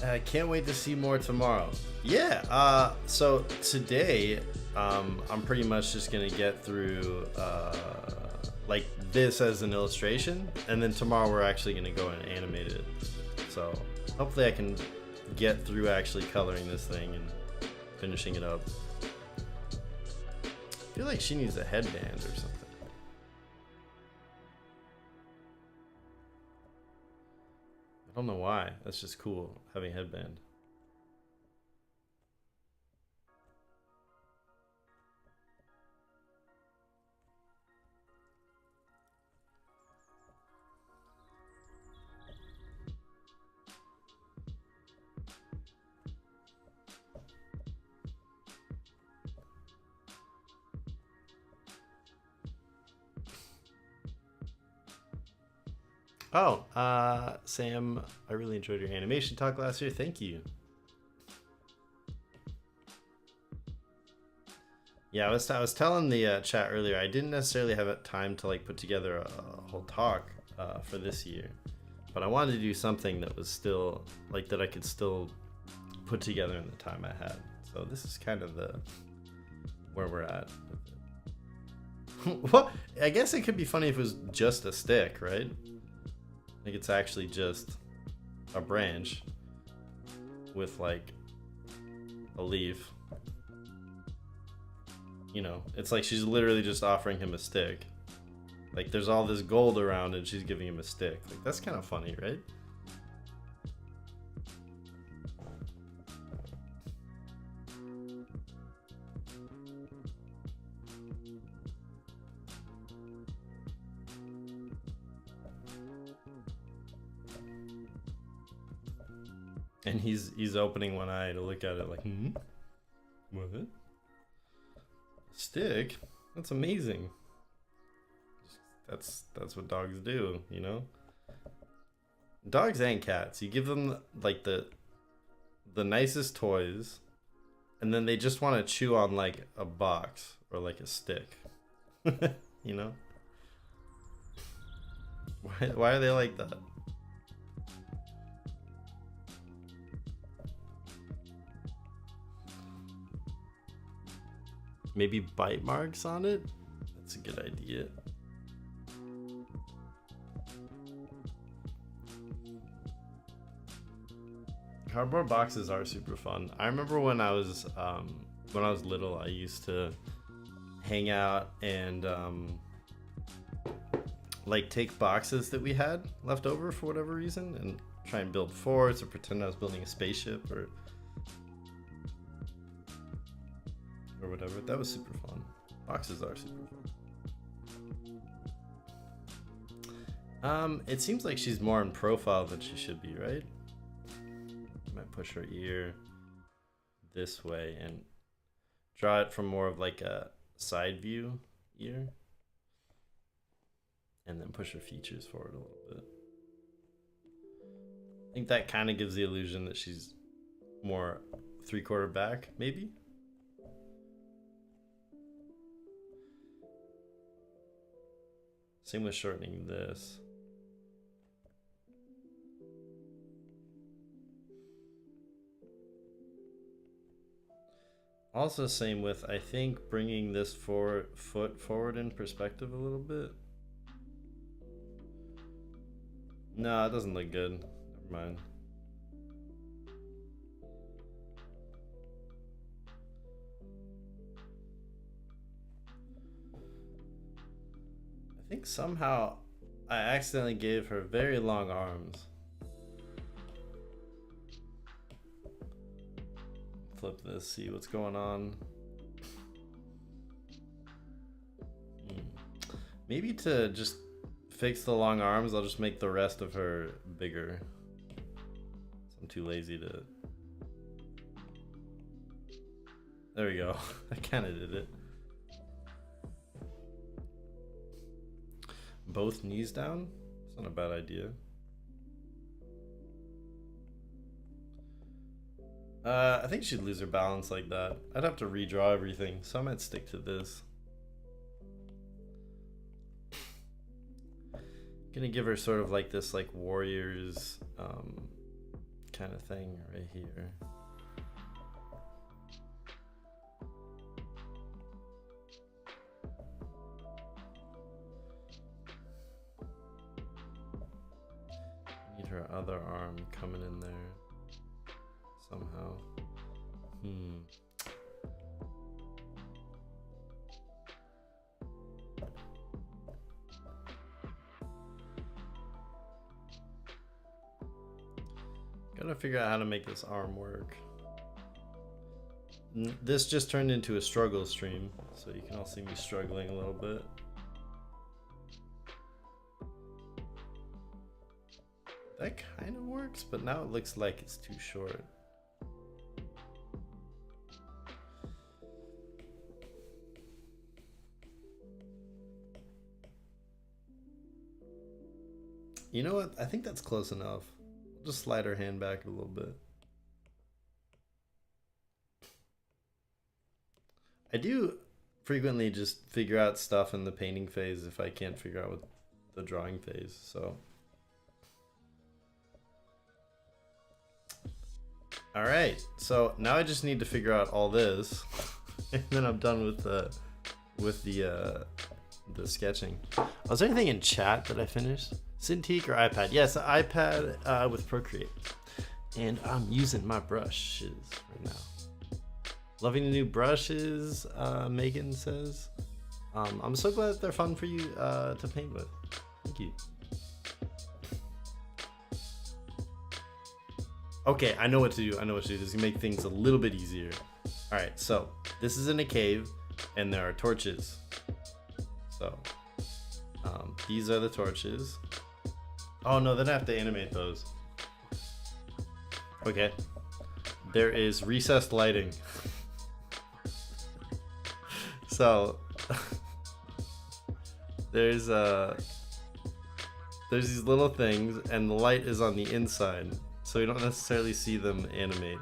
I can't wait to see more tomorrow. Yeah, so today, I'm pretty much just gonna get through like this as an illustration, and then tomorrow we're actually gonna go and animate it. So hopefully I can get through actually coloring this thing and finishing it up. I feel like she needs a headband or something. I don't know why. That's just cool, having a headband. Oh, Sam, I really enjoyed your animation talk last year. Thank you. Yeah, I was telling the chat earlier, I didn't necessarily have time to like put together a whole talk for this year, but I wanted to do something that was still like that I could still put together in the time I had. So this is kind of the where we're at. Well, I guess it could be funny if it was just a stick, right? Like it's actually just a branch with like a leaf. You know, it's like she's literally just offering him a stick. Like there's all this gold around and she's giving him a stick. Like that's kind of funny, right? And he's opening one eye to look at it like, what? Stick? That's amazing. That's what dogs do, you know? Dogs and cats. You give them like the nicest toys, and then they just want to chew on like a box or like a stick. You know? Why are they like that? Maybe bite marks on it? That's a good idea. Cardboard boxes are super fun. I remember when I was little, I used to hang out and like take boxes that we had left over for whatever reason and try and build forts or pretend I was building a spaceship or whatever. That was super fun. Boxes are super fun. It seems like she's more in profile than she should be, right? Might push her ear this way and draw it from more of like a side view ear, and then push her features forward a little bit. I think that kind of gives the illusion that she's more 3/4 back, maybe. Same with shortening this. Also same with, I think, bringing this foot forward in perspective a little bit. No, it doesn't look good. Never mind. I think somehow I accidentally gave her very long arms. Flip this, see what's going on. Maybe to just fix the long arms, I'll just make the rest of her bigger. I'm too lazy to. There we go. I kind of did it. Both knees down? It's not a bad idea. I think she'd lose her balance like that. I'd have to redraw everything, so I might stick to this. Gonna give her sort of like this like warriors kind of thing right here. Need her other arm coming in there somehow. Gotta figure out how to make this arm work. This just turned into a struggle stream, so you can all see me struggling a little bit. That kind of works, but now it looks like it's too short. You know what? I think that's close enough. Just slide her hand back a little bit. I do frequently just figure out stuff in the painting phase if I can't figure out what the drawing phase, so. All right, so now I just need to figure out all this, and then I'm done with the sketching. Was there anything in chat that I finished? Cintiq or iPad? Yes, iPad with Procreate, and I'm using my brushes right now. Loving the new brushes, Megan says. I'm so glad that they're fun for you to paint with. Thank you. Okay, I know what to do. This is gonna make things a little bit easier. All right, so this is in a cave, and there are torches. So these are the torches. Oh no, then I have to animate those. Okay. There is recessed lighting. So there's these little things, and the light is on the inside, so we don't necessarily see them animate,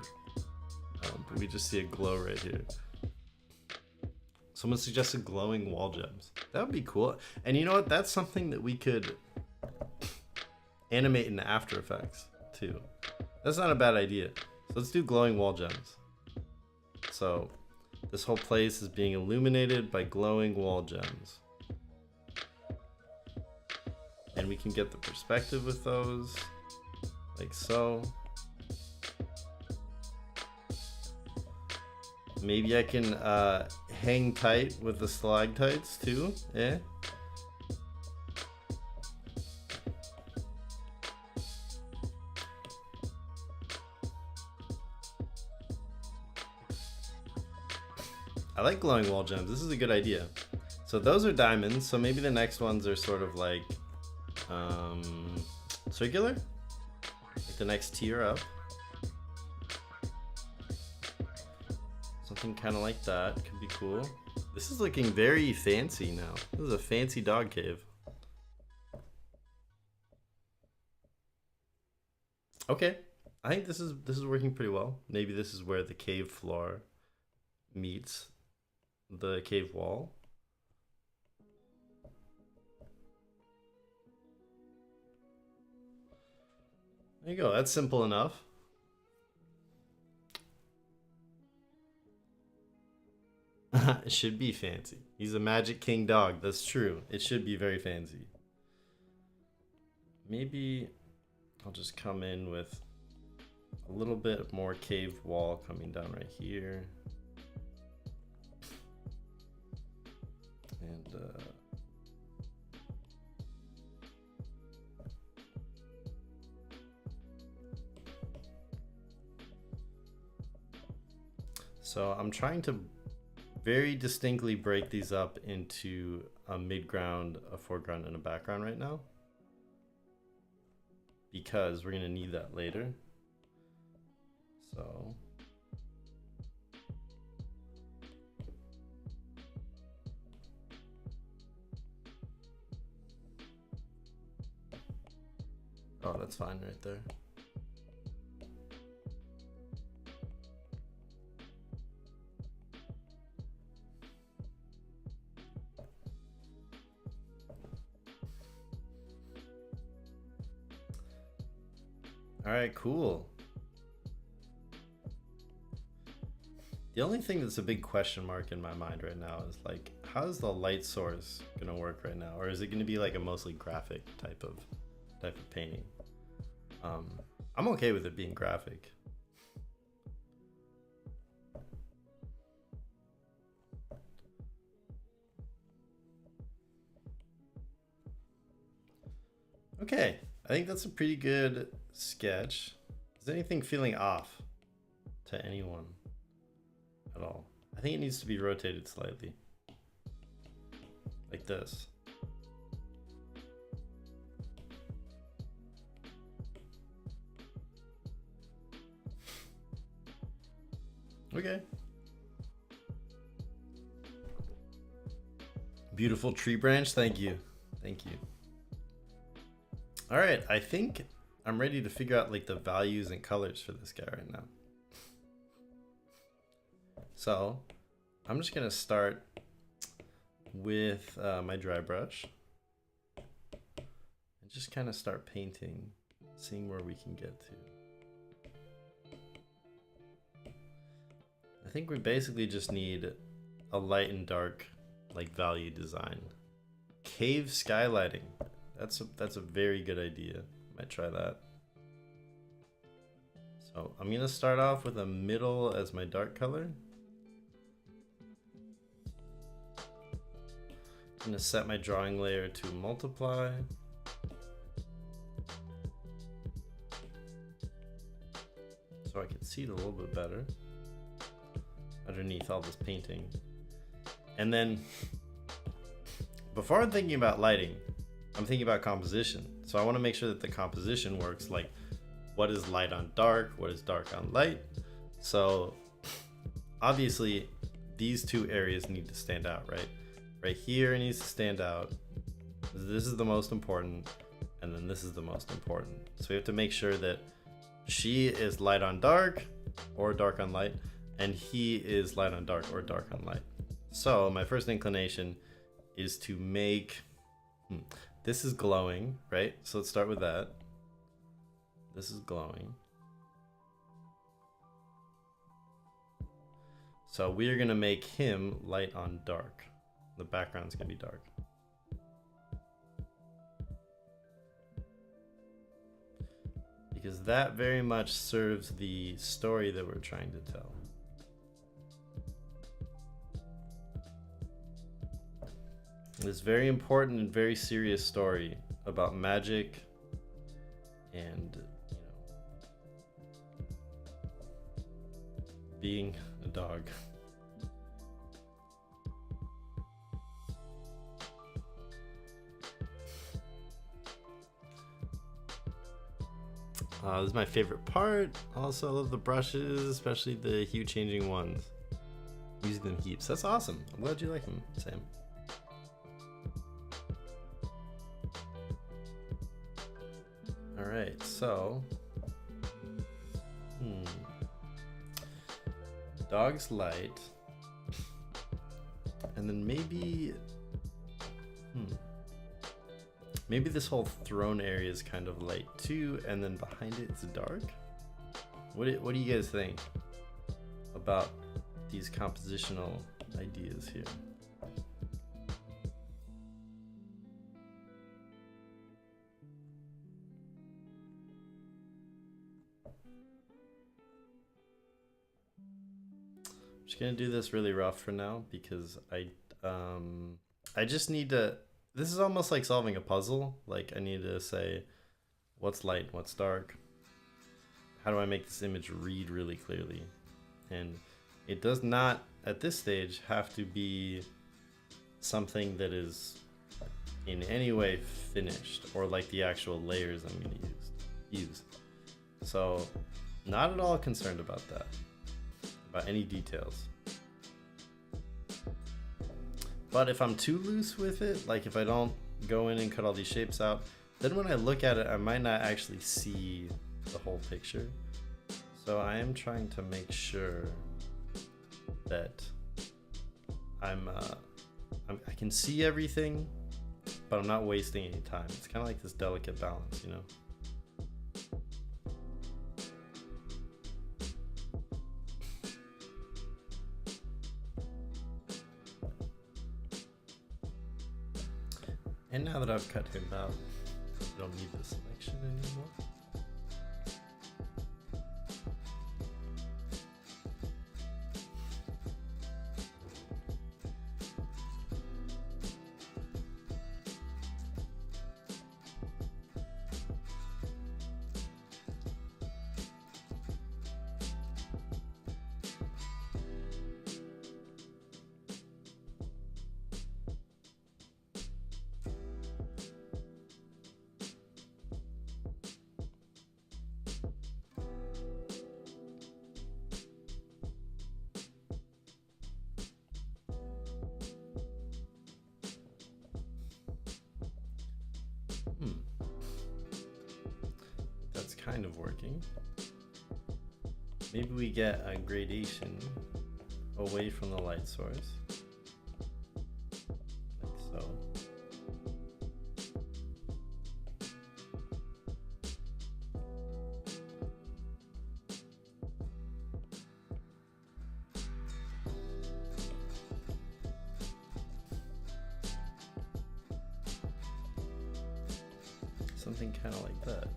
but we just see a glow right here. Someone suggested glowing wall gems. That would be cool. And you know what? That's something that we could animate in After Effects too. That's not a bad idea. So let's do glowing wall gems. So this whole place is being illuminated by glowing wall gems. And we can get the perspective with those, like so. Maybe I can hang tight with the stalactites too, eh? I like glowing wall gems. This is a good idea. So those are diamonds, so maybe the next ones are sort of like circular? Like the next tier up. Something kind of like that could be cool. This is looking very fancy now. This is a fancy dog cave. Okay, I think this is working pretty well. Maybe this is where the cave floor meets the cave wall. There you go. That's simple enough. It should be fancy. He's a Magic King dog. That's true. It should be very fancy. Maybe I'll just come in with a little bit more cave wall coming down right here. And so I'm trying to very distinctly break these up into a midground, a foreground, and a background right now, because we're gonna need that later. So Oh, that's fine right there. All right, cool. The only thing that's a big question mark in my mind right now is like, how is the light source gonna work right now? Or is it gonna be like a mostly graphic type of painting? I'm okay with it being graphic. Okay, I think that's a pretty good sketch. Is anything feeling off to anyone at all? I think it needs to be rotated slightly. Like this. Okay. Beautiful tree branch, thank you. Thank you. All right, I think I'm ready to figure out like the values and colors for this guy right now. So I'm just gonna start with my dry brush and just kind of start painting, seeing where we can get to. I think we basically just need a light and dark like value design. Cave skylighting. That's a very good idea. Might try that. So I'm gonna start off with a middle as my dark color. I'm gonna set my drawing layer to multiply. So I can see it a little bit better underneath all this painting. And then before I'm thinking about lighting, I'm thinking about composition. So I want to make sure that the composition works, like what is light on dark, what is dark on light. So obviously these two areas need to stand out, right? Right here needs to stand out. This is the most important, and then this is the most important. So we have to make sure that she is light on dark or dark on light, and he is light on dark or dark on light. So my first inclination is to make, this is glowing, right? So let's start with that. This is glowing. So we are gonna make him light on dark. The background's gonna be dark. Because that very much serves the story that we're trying to tell. This very important and very serious story about magic and, you know, being a dog. This is my favorite part. Also, I love the brushes, especially the hue changing ones. Using them heaps. That's awesome. I'm glad you like them, Sam. Alright, so dog's light, and then maybe maybe this whole throne area is kind of light too, and then behind it it's dark. What do you guys think about these compositional ideas here? Just gonna do this really rough for now because I just need to, this is almost like solving a puzzle. Like I need to say what's light, what's dark. How do I make this image read really clearly? And it does not at this stage have to be something that is in any way finished or like the actual layers I'm gonna use. So not at all concerned about that. About any details. But if I'm too loose with it, like if I don't go in and cut all these shapes out, then when I look at it, I might not actually see the whole picture. So I am trying to make sure that I can see everything, but I'm not wasting any time. It's kind of like this delicate balance, you know? And now that I've cut him out, I don't need this selection anymore. That's kind of working. Maybe we get a gradation away from the light source, like so. Something kind of like that.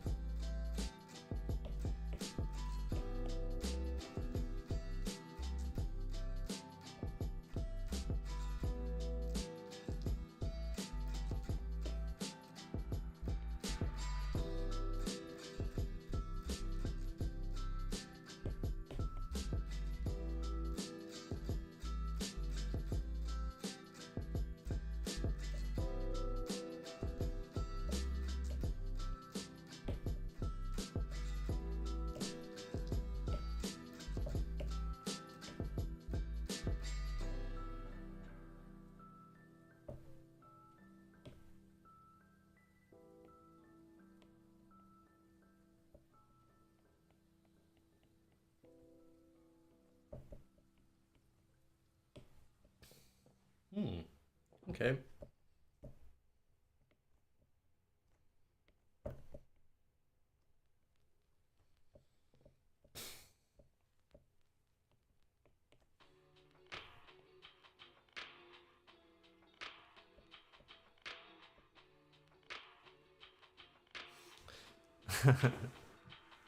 Okay.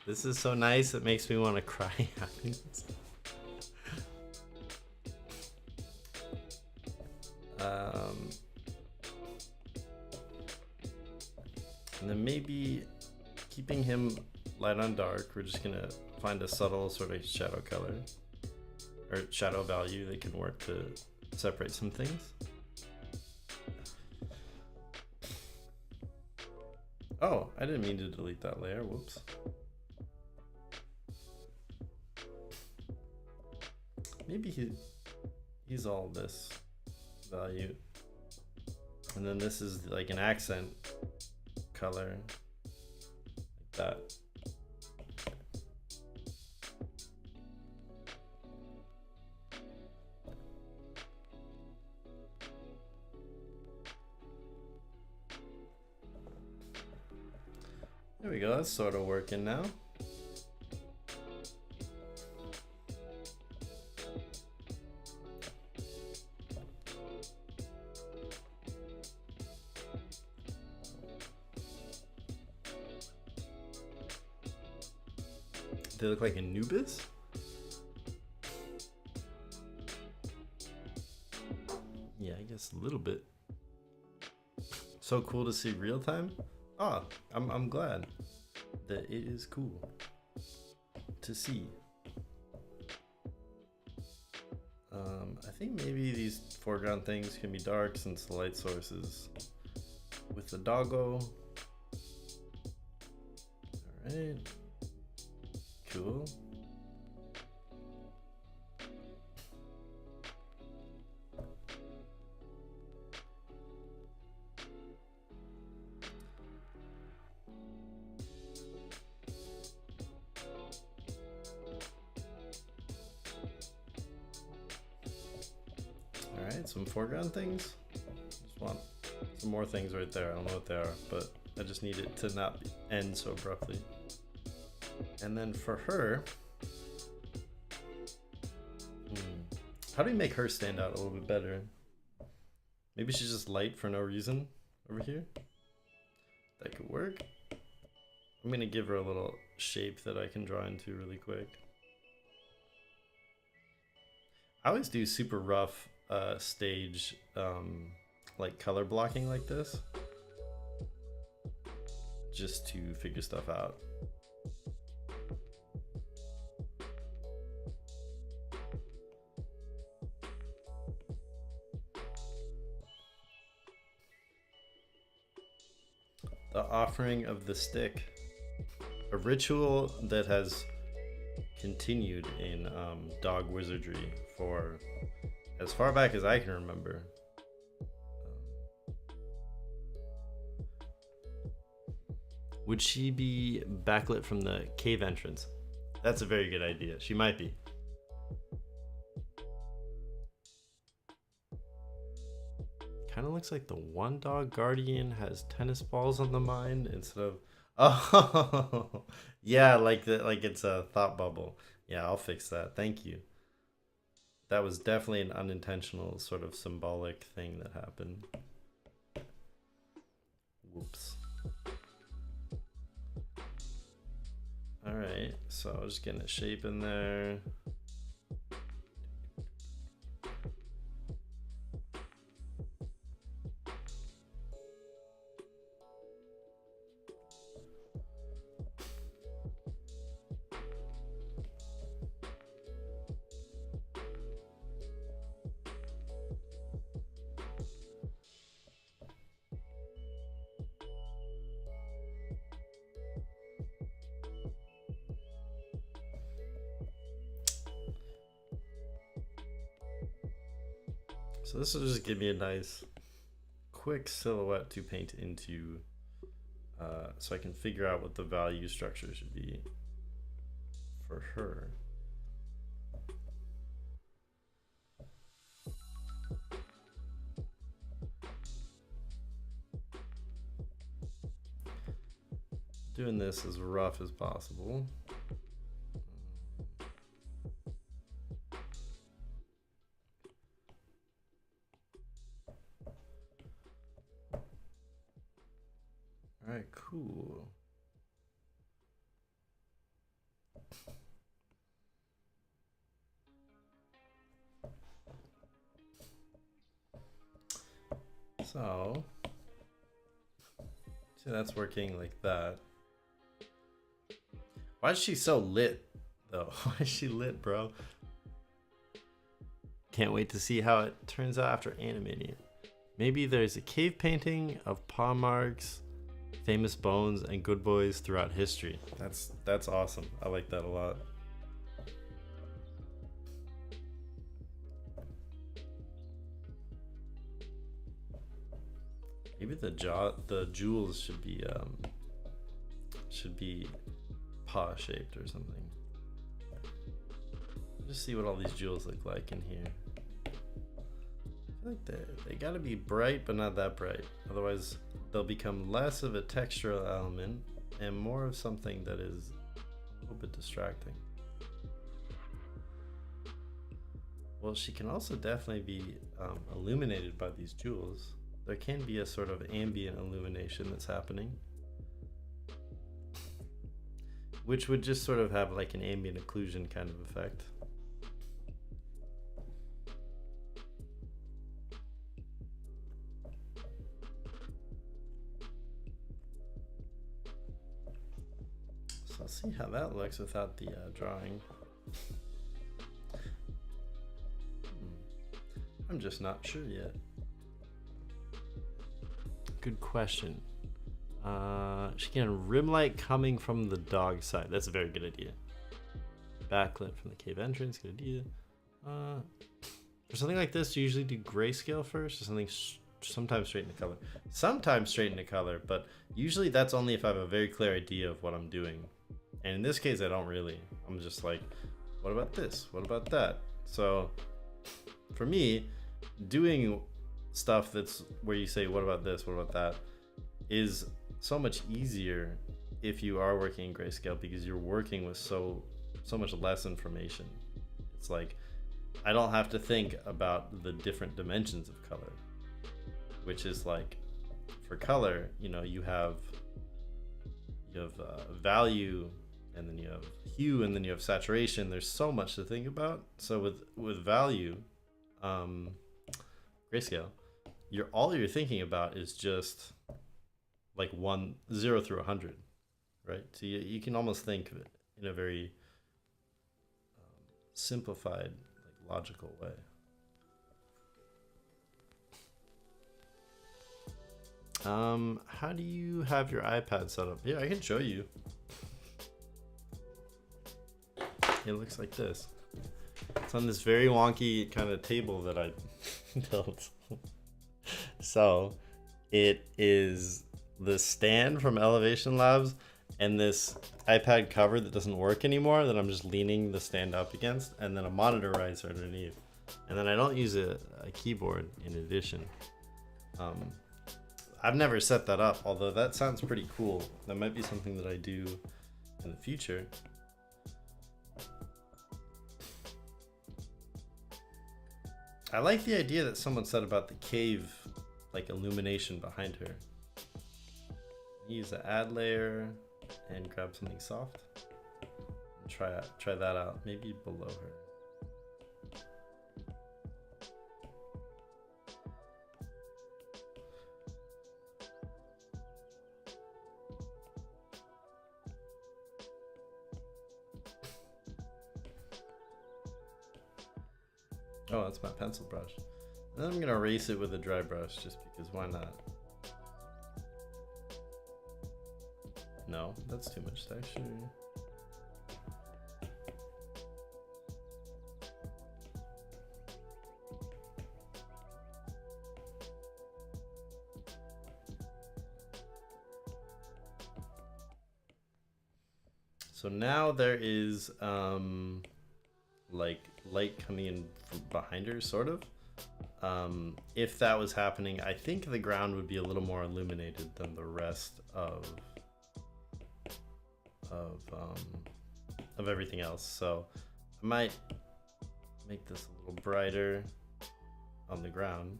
This is so nice, it makes me want to cry. And then maybe keeping him light on dark, we're just gonna find a subtle sort of shadow color or shadow value that can work to separate some things. Oh, I didn't mean to delete that layer, whoops. Maybe he's all this value. And then this is like an accent color, like that. There we go, that's sort of working now. They look like Anubis? Yeah, I guess a little bit. So cool to see real time. Ah, I'm glad that it is cool to see. I think maybe these foreground things can be dark since the light source is with the doggo. All right. Cool. right, some foreground things. Just want some more things right there. I don't know what they are, but I just need it to not end so abruptly. And then for her, how do we make her stand out a little bit better? Maybe she's just light for no reason over here. That could work. I'm gonna give her a little shape that I can draw into really quick. I always do super rough stage like color blocking like this, just to figure stuff out. The offering of the stick, a ritual that has continued in dog wizardry for as far back as I can remember. Would she be backlit from the cave entrance? That's a very good idea. She might be. Kind of looks like the one dog guardian has tennis balls on the mind instead of, oh yeah, like it's a thought bubble. Yeah, I'll fix that. Thank you. That was definitely an unintentional sort of symbolic thing that happened. Whoops. All right, so just getting a shape in there. So this will just give me a nice quick silhouette to paint into, so I can figure out what the value structure should be for her. Doing this as rough as possible. Alright, cool. So, see, that's working like that. Why is she so lit, though? Why is she lit, bro? Can't wait to see how it turns out after animating it. Maybe there's a cave painting of paw marks, famous bones, and good boys throughout history. That's awesome. I like that a lot. Maybe the jewels should be paw shaped or something. Just see what all these jewels look like in here. I feel like they gotta be bright, but not that bright. Otherwise, they'll become less of a textural element and more of something that is a little bit distracting. Well, she can also definitely be illuminated by these jewels. There can be a sort of ambient illumination that's happening, which would just sort of have like an ambient occlusion kind of effect. So I'll see how that looks without the drawing. I'm just not sure yet. Good question. She can rim light coming from the dog side. That's a very good idea. Backlit from the cave entrance. Good idea. For something like this, you usually do grayscale first, or something. Sometimes straighten the color. Sometimes straighten the color, but usually that's only if I have a very clear idea of what I'm doing. And in this case, I don't really. I'm just like, what about this? What about that? So for me, doing stuff that's where you say, what about this, what about that, is so much easier if you are working in grayscale, because you're working with so much less information. It's like I don't have to think about the different dimensions of color, which is like, for color, you know, you have value, and then you have hue, and then you have saturation. There's so much to think about. So with value, grayscale, all you're thinking about is just like 0 through 100, right? So you can almost think of it in a very simplified, like logical way. How do you have your iPad set up? Yeah, I can show you. It looks like this. It's on this very wonky kind of table that I built. So it is the stand from Elevation Labs and this iPad cover that doesn't work anymore that I'm just leaning the stand up against, and then a monitor riser underneath. And then I don't use a keyboard in addition. I've never set that up, although that sounds pretty cool. That might be something that I do in the future. I like the idea that someone said about the cave, like illumination behind her. Use the add layer and grab something soft. And try that out, maybe below her. Oh, that's my pencil brush. And then I'm gonna erase it with a dry brush, just because why not? No, that's too much texture. So now there is like light coming in from behind her, sort of. If that was happening, I think the ground would be a little more illuminated than the rest of everything else. So I might make this a little brighter on the ground.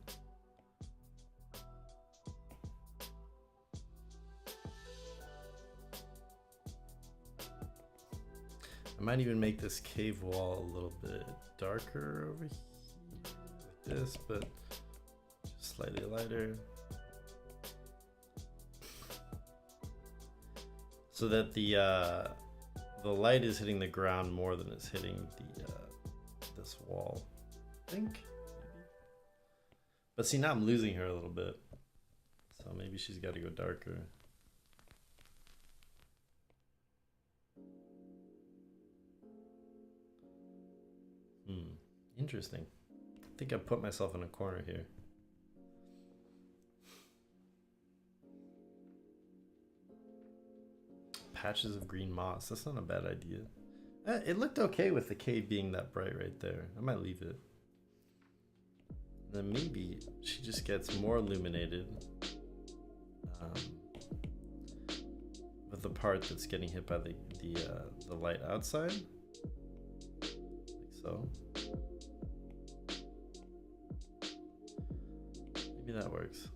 I might even make this cave wall a little bit darker over here, like this, but just slightly lighter. So that the light is hitting the ground more than it's hitting this wall, I think. Maybe. But see, now I'm losing her a little bit. So maybe she's got to go darker. Interesting. I think I put myself in a corner here. Patches of green moss. That's not a bad idea. It looked okay with the cave being that bright right there. I might leave it. Then maybe she just gets more illuminated with the part that's getting hit by the light outside, like so. Maybe that works.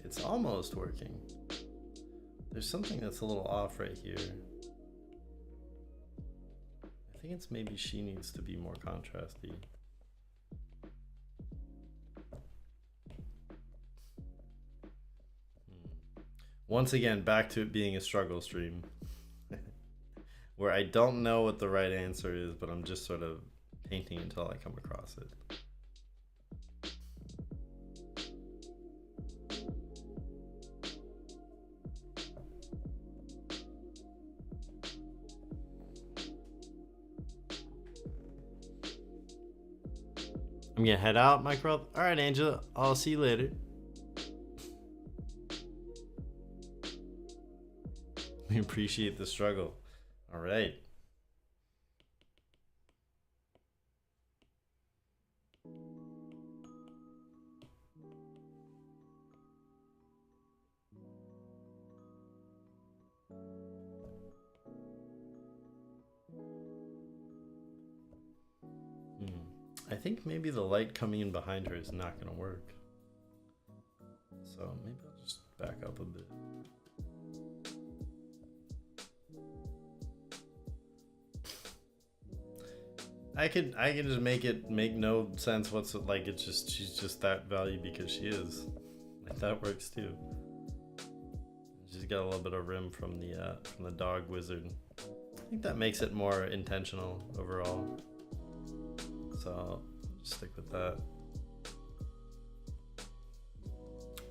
It's almost working. There's something that's a little off right here. I think it's maybe she needs to be more contrasty. Once again, back to it being a struggle stream. Where I don't know what the right answer is, but I'm just sort of painting until I come across it. I'm gonna head out, Michael Relth. All right, Angela, I'll see you later. We appreciate the struggle. All right. I think maybe the light coming in behind her is not going to work. So maybe I'll just back up a bit. I could just make no sense what's like. It's just she's just that value because she is. Like that works too. She's got a little bit of rim from the dog wizard. I think that makes it more intentional overall. So I'll just stick with that.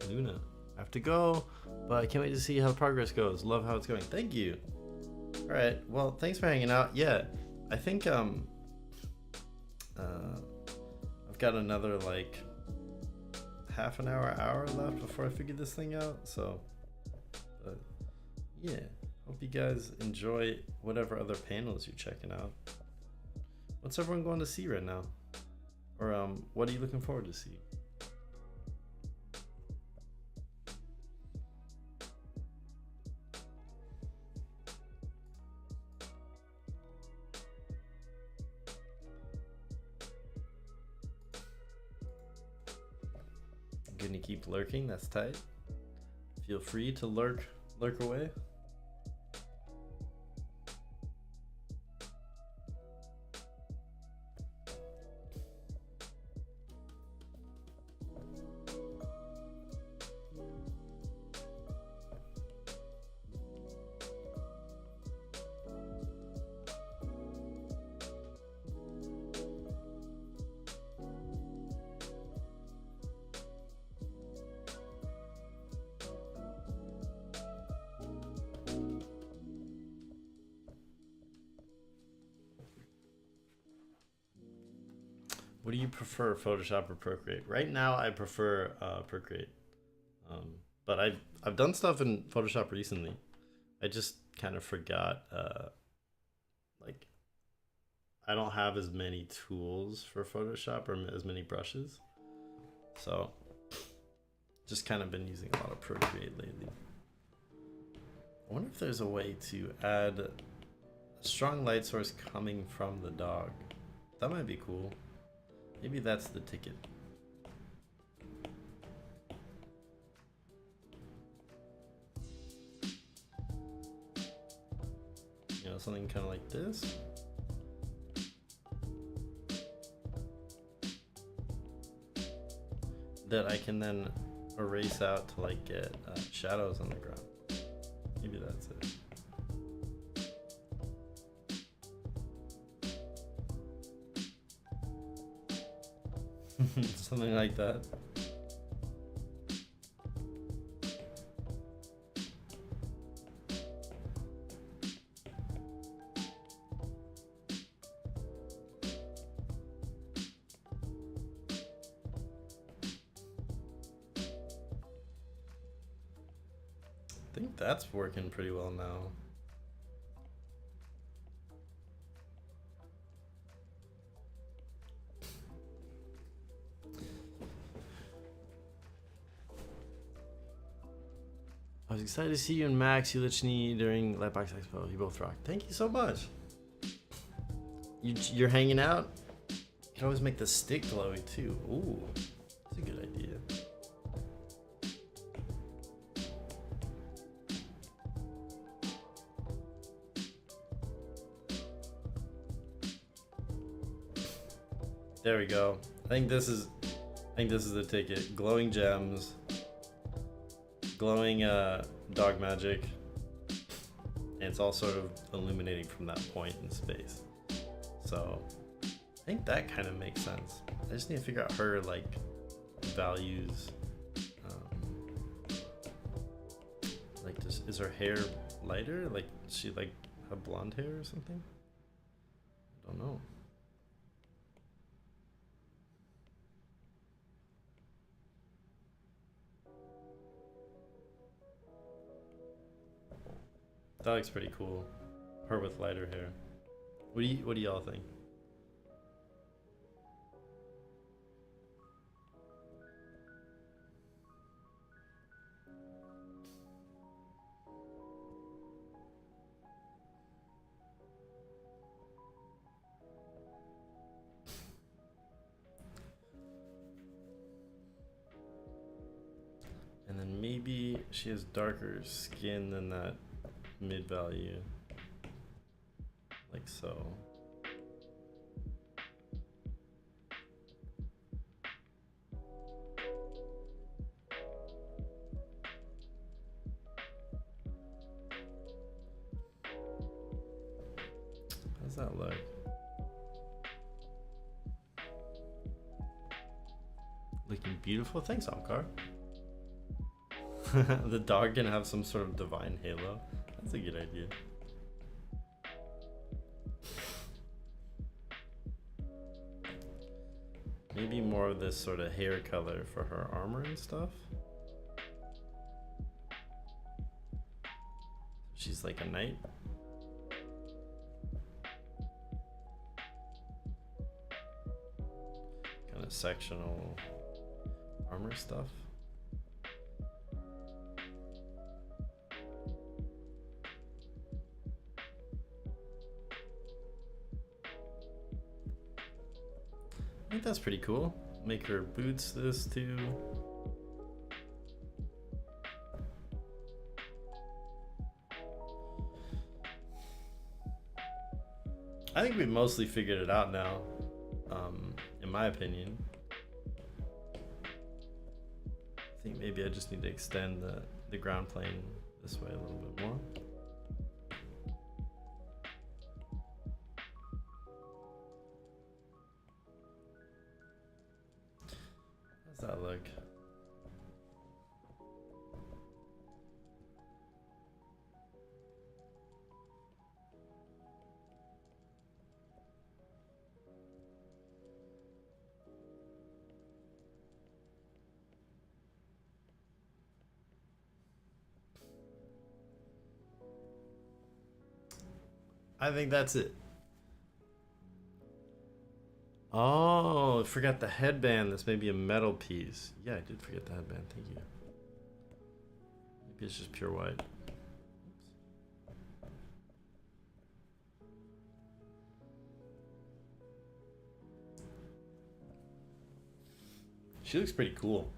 Luna, I have to go, but I can't wait to see how progress goes. Love how it's going. Thank you. All right. Well, thanks for hanging out. Yeah, I think I've got another like half an hour left before I figure this thing out. So, but yeah, hope you guys enjoy whatever other panels you're checking out. What's everyone going to see right now? Or what are you looking forward to see? Gonna keep lurking, that's tight. Feel free to lurk away. What do you prefer, Photoshop or Procreate? Right now, I prefer Procreate, but I've done stuff in Photoshop recently. I just kind of forgot. Like, I don't have as many tools for Photoshop or as many brushes, so just kind of been using a lot of Procreate lately. I wonder if there's a way to add a strong light source coming from the dog. That might be cool. Maybe that's the ticket. You know, something kind of like this. That I can then erase out to like get shadows on the ground. Maybe that's it. Something like that. I think that's working pretty well now. I was excited to see you and Max Ulichny during Lightbox Expo. You both rock. Thank you so much. You're hanging out? You can always make the stick glowy too. Ooh, that's a good idea. There we go. I think this is the ticket. Glowing gems. glowing dog magic, and it's all sort of illuminating from that point in space. So I think that kind of makes sense. I just need to figure out her like values. Like, is her hair lighter? Like, does she like have blonde hair or something? I don't know. That looks pretty cool. Her with lighter hair. What do y'all think? And then maybe she has darker skin than that mid value, like so. How's that look? Looking beautiful. Thanks, Alcar. The dog can have some sort of divine halo. That's a good idea. Maybe more of this sort of hair color for her armor and stuff. She's like a knight. Kind of sectional armor stuff. I think that's pretty cool. Make her boots this too. I think we've mostly figured it out now, in my opinion. I think maybe I just need to extend the ground plane this way a little bit more. How's that look? I think that's it. Oh, I forgot the headband. This may be a metal piece. Yeah, I did forget the headband. Thank you. Maybe it's just pure white. She looks pretty cool.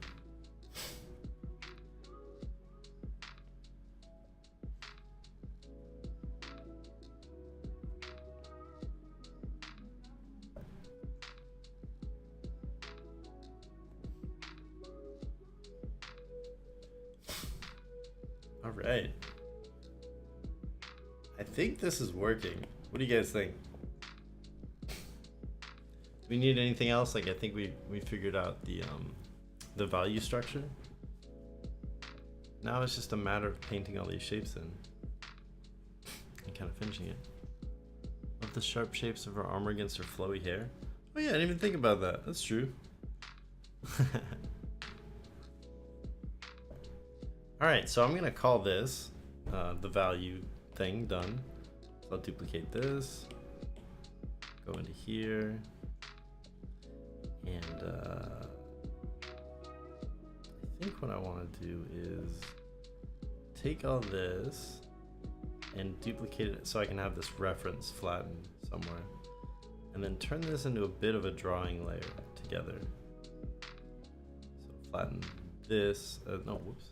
All right. I think this is working. What do you guys think? Do we need anything else? Like, I think we figured out the value structure. Now it's just a matter of painting all these shapes in and kind of finishing it. Love the sharp shapes of her armor against her flowy hair. Oh yeah, I didn't even think about that. That's true. All right, so I'm gonna call this the value thing done. So I'll duplicate this, go into here, and I think what I want to do is take all this and duplicate it so I can have this reference flattened somewhere, and then turn this into a bit of a drawing layer together. So flatten this, no, whoops.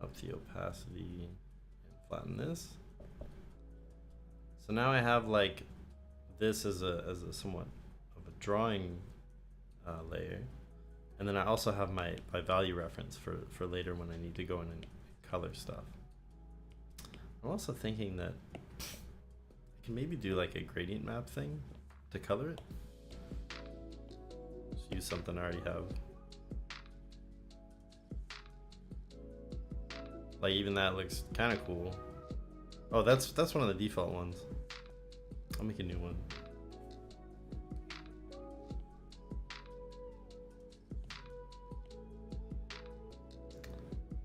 Up the opacity and flatten this. So now I have like this as a somewhat of a drawing layer, And then I also have my value reference for later when I need to go in and color stuff. I'm also thinking that I can maybe do like a gradient map thing to color it. Just use something I already have. Like even that looks kind of cool. Oh, that's one of the default ones. I'll make a new one.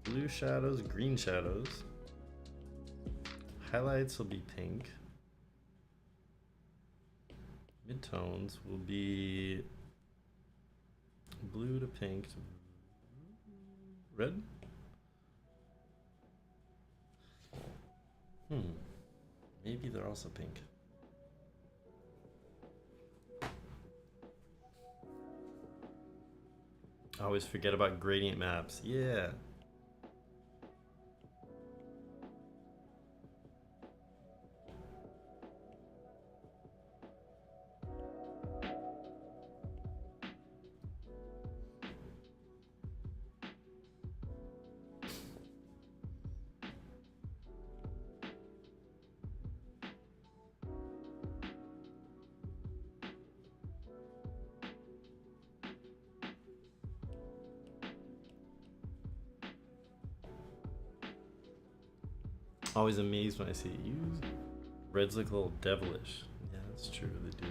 Blue shadows, green shadows. Highlights will be pink. Midtones will be blue to pink to red. Maybe they're also pink. I always forget about gradient maps. Yeah. Always amazed when I see it used. Reds look a little devilish. Yeah, that's true, they do.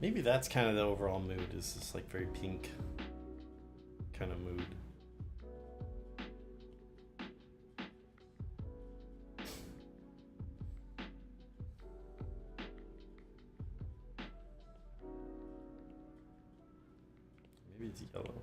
Maybe that's kind of the overall mood, is this like very pink kind of mood. Maybe it's yellow.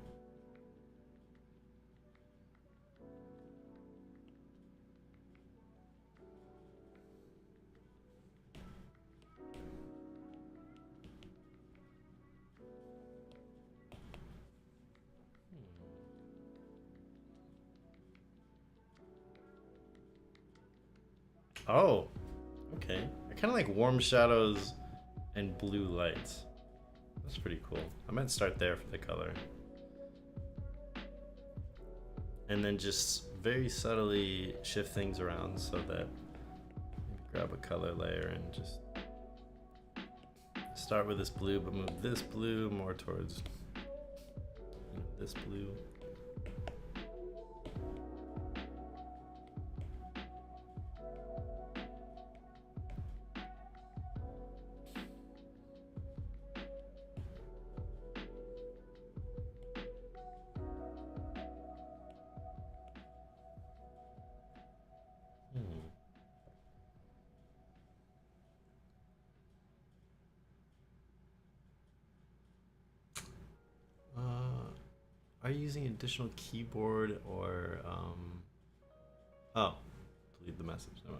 Oh, okay. I kind of like warm shadows and blue lights. That's pretty cool. I might start there for the color. And then just very subtly shift things around so that maybe grab a color layer and just start with this blue, but move this blue more towards this blue. Are you using additional keyboard or oh, delete the message. No.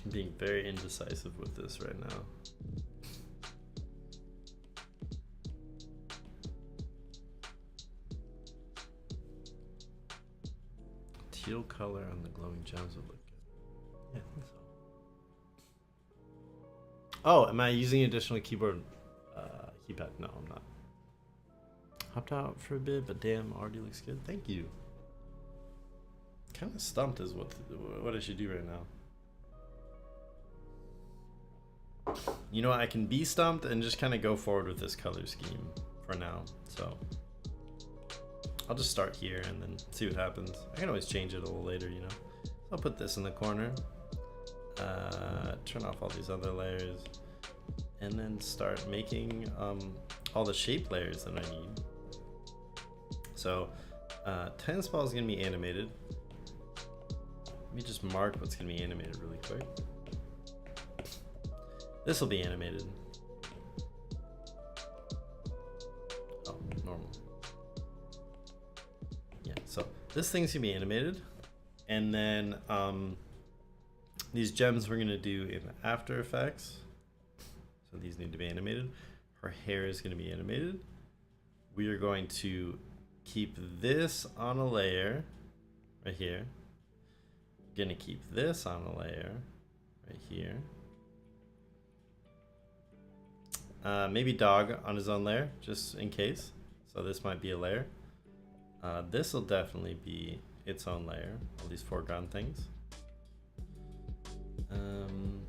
I'm being very indecisive with this right now. Teal color on the glowing gems would look good. Yeah, I think so. Oh, am I using additional keyboard keypad? No, I'm not. Hopped out for a bit, but damn, already looks good. Thank you. Kind of stumped is what I should do right now. You know what, I can be stumped and just kind of go forward with this color scheme for now. So I'll just start here and then see what happens. I can always change it a little later, you know. I'll put this in the corner. Turn off all these other layers. and then start making all the shape layers that I need. So tennis ball is going to be animated. Let me just mark what's going to be animated really quick. This will be animated. Oh, normal. Yeah, so this thing's going to be animated. And then these gems we're going to do in After Effects. So these need to be animated. Her hair is going to be animated. We are going to keep this on a layer right here. We're going to keep this on a layer right here. Maybe dog on his own layer, just in case. So this might be a layer. This will definitely be its own layer, all these foreground things. And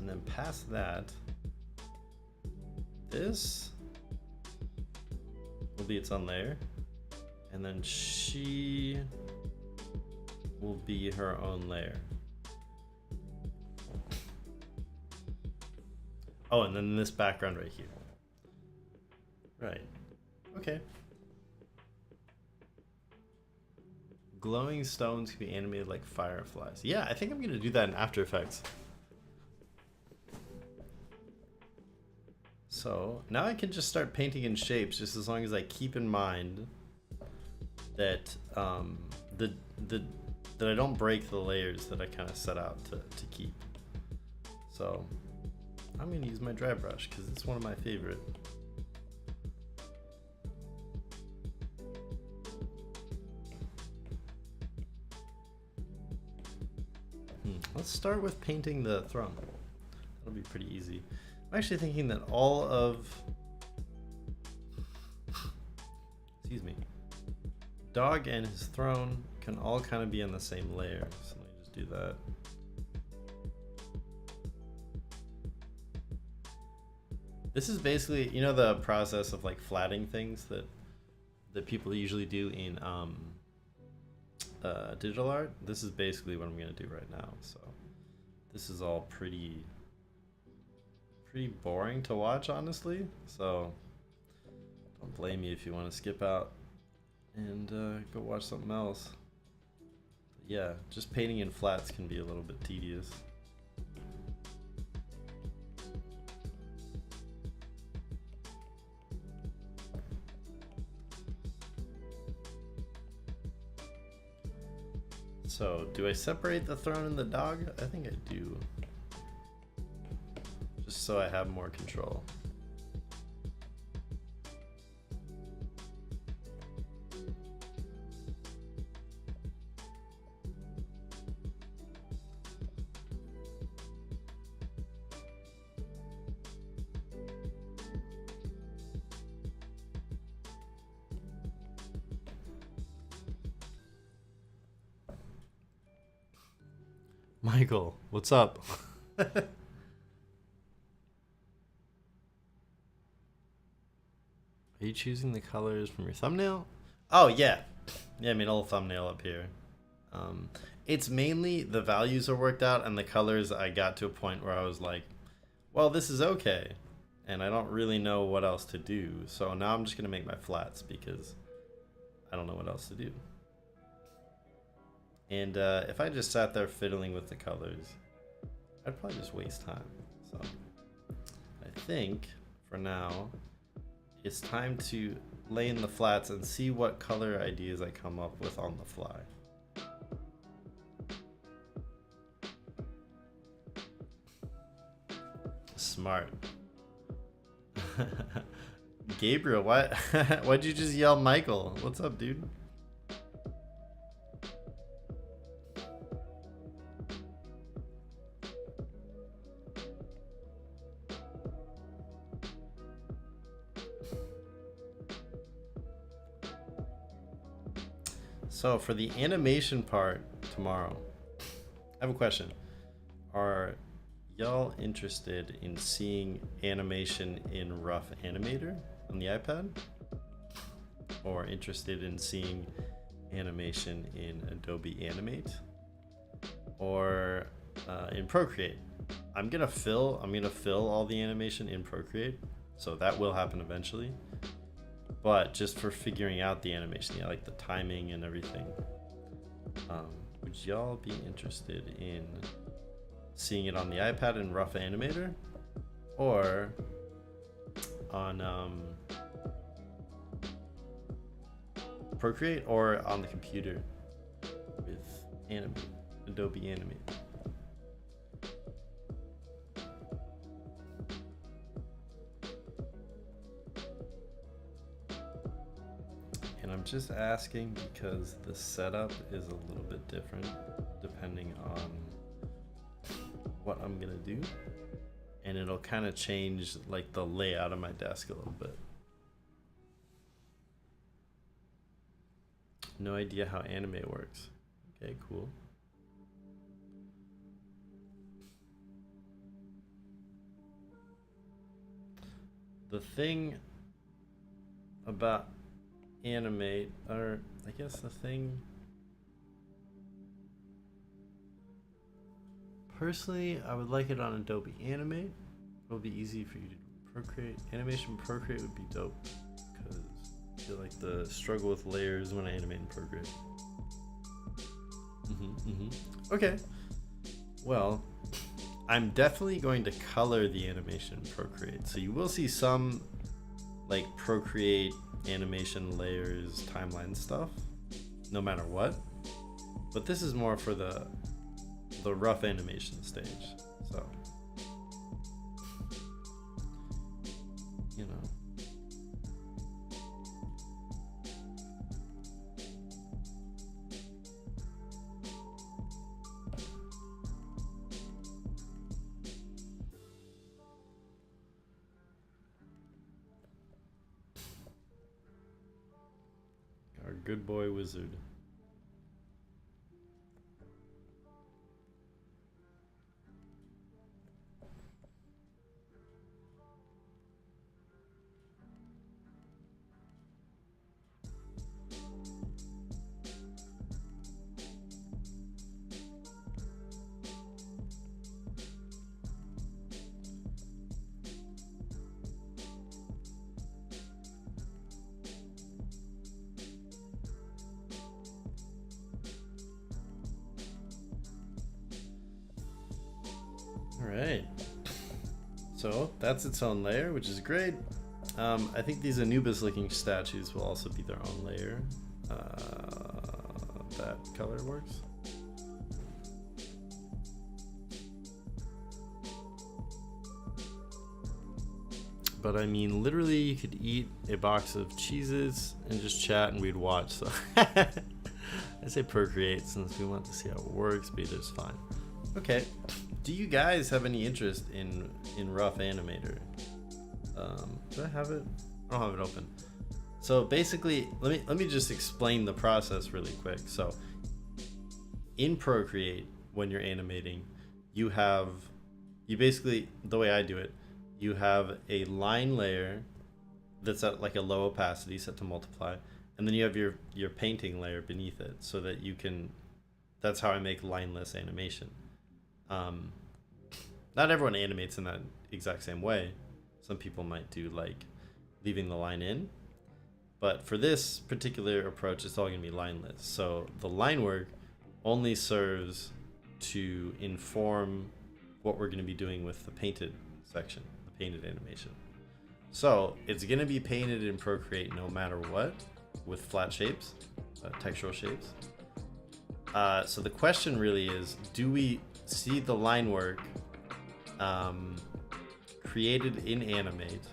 then past that, this will be its own layer. And then she will be her own layer. Oh, and then this background right here. Right. Okay. Glowing stones can be animated like fireflies. Yeah, I think I'm going to do that in After Effects. So now I can just start painting in shapes, just as long as I keep in mind that that I don't break the layers that I kind of set out to keep. So I'm going to use my dry brush because it's one of my favorite. Let's start with painting the throne. That'll be pretty easy. I'm actually thinking that all of, excuse me, dog and his throne can all kind of be on the same layer. So let me just do that. This is basically, you know, the process of like flattening things that people usually do in digital art. This is basically what I'm gonna do right now. So this is all pretty boring to watch, honestly. So don't blame me if you want to skip out and go watch something else. But yeah, just painting in flats can be a little bit tedious. So, do I separate the throne and the dog? I think I do. Just so I have more control. Michael, what's up? Are you choosing the colors from your thumbnail? Oh, yeah. Yeah, I made a little thumbnail up here. It's mainly the values are worked out and the colors I got to a point where I was like, well, this is okay. And I don't really know what else to do. So now I'm just going to make my flats because I don't know what else to do. And if I just sat there fiddling with the colors, I'd probably just waste time. So I think for now, it's time to lay in the flats and see what color ideas I come up with on the fly. Smart. Gabriel, why'd you just yell Michael? What's up, dude? So for the animation part tomorrow, I have a question. Are y'all interested in seeing animation in Rough Animator on the iPad? Or interested in seeing animation in Adobe Animate? Or in Procreate? I'm gonna fill all the animation in Procreate, so that will happen eventually. But just for figuring out the animation, yeah, like the timing and everything. Would y'all be interested in seeing it on the iPad in Rough Animator, or on Procreate, or on the computer with Adobe Animate? And I'm just asking because the setup is a little bit different depending on what I'm gonna do, and it'll kind of change like the layout of my desk a little bit. No idea how Animate works. Okay, cool. The thing about Animate, or I guess the thing, personally, I would like it on Adobe Animate. It'll be easy for you to Procreate. Animation Procreate would be dope, because I feel like the struggle with layers when I animate in Procreate. Okay. Well, I'm definitely going to color the animation in Procreate. So you will see some like Procreate animation layers, timeline stuff, no matter what. But this is more for the rough animation stage. So, you know. Our good boy wizard. Alright, so that's its own layer, which is great. I think these Anubis looking statues will also be their own layer. That color works. But I mean, literally you could eat a box of Cheez-Its and just chat and we'd watch, so I say Procreate since we want to see how it works, but it's fine. Okay. Do you guys have any interest in Rough Animator? Do I have it? I don't have it open. So basically, let me just explain the process really quick. So in Procreate, when you're animating, you basically, the way I do it, you have a line layer that's at like a low opacity set to multiply, and then you have your painting layer beneath it, so that you can, that's how I make lineless animation. Not everyone animates in that exact same way. Some people might do like leaving the line in, but for this particular approach, it's all gonna be lineless. So the line work only serves to inform what we're gonna be doing with the painted section, the painted animation. So it's gonna be painted in Procreate no matter what, with flat shapes, textural shapes. So the question really is, do we see the line work created in Animate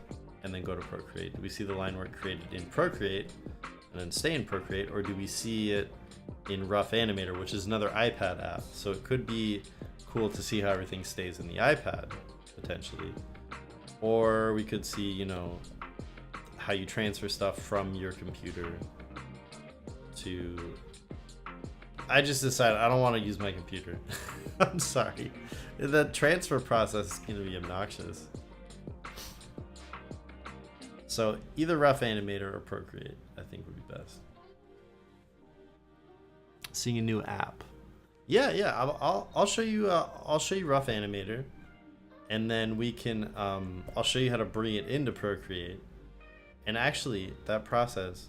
and then go to Procreate? Do we see the line work created in Procreate and then stay in Procreate, or do we see it in Rough Animator, which is another iPad app? So it could be cool to see how everything stays in the iPad potentially, or we could see, you know, how you transfer stuff from your computer to, I just decided I don't want to use my computer. I'm sorry. The transfer process is going to be obnoxious. So either Rough Animator or Procreate, I think, would be best. Seeing a new app. Yeah, I'll show you. I'll show you Rough Animator. And then we can, I'll show you how to bring it into Procreate. And actually, that process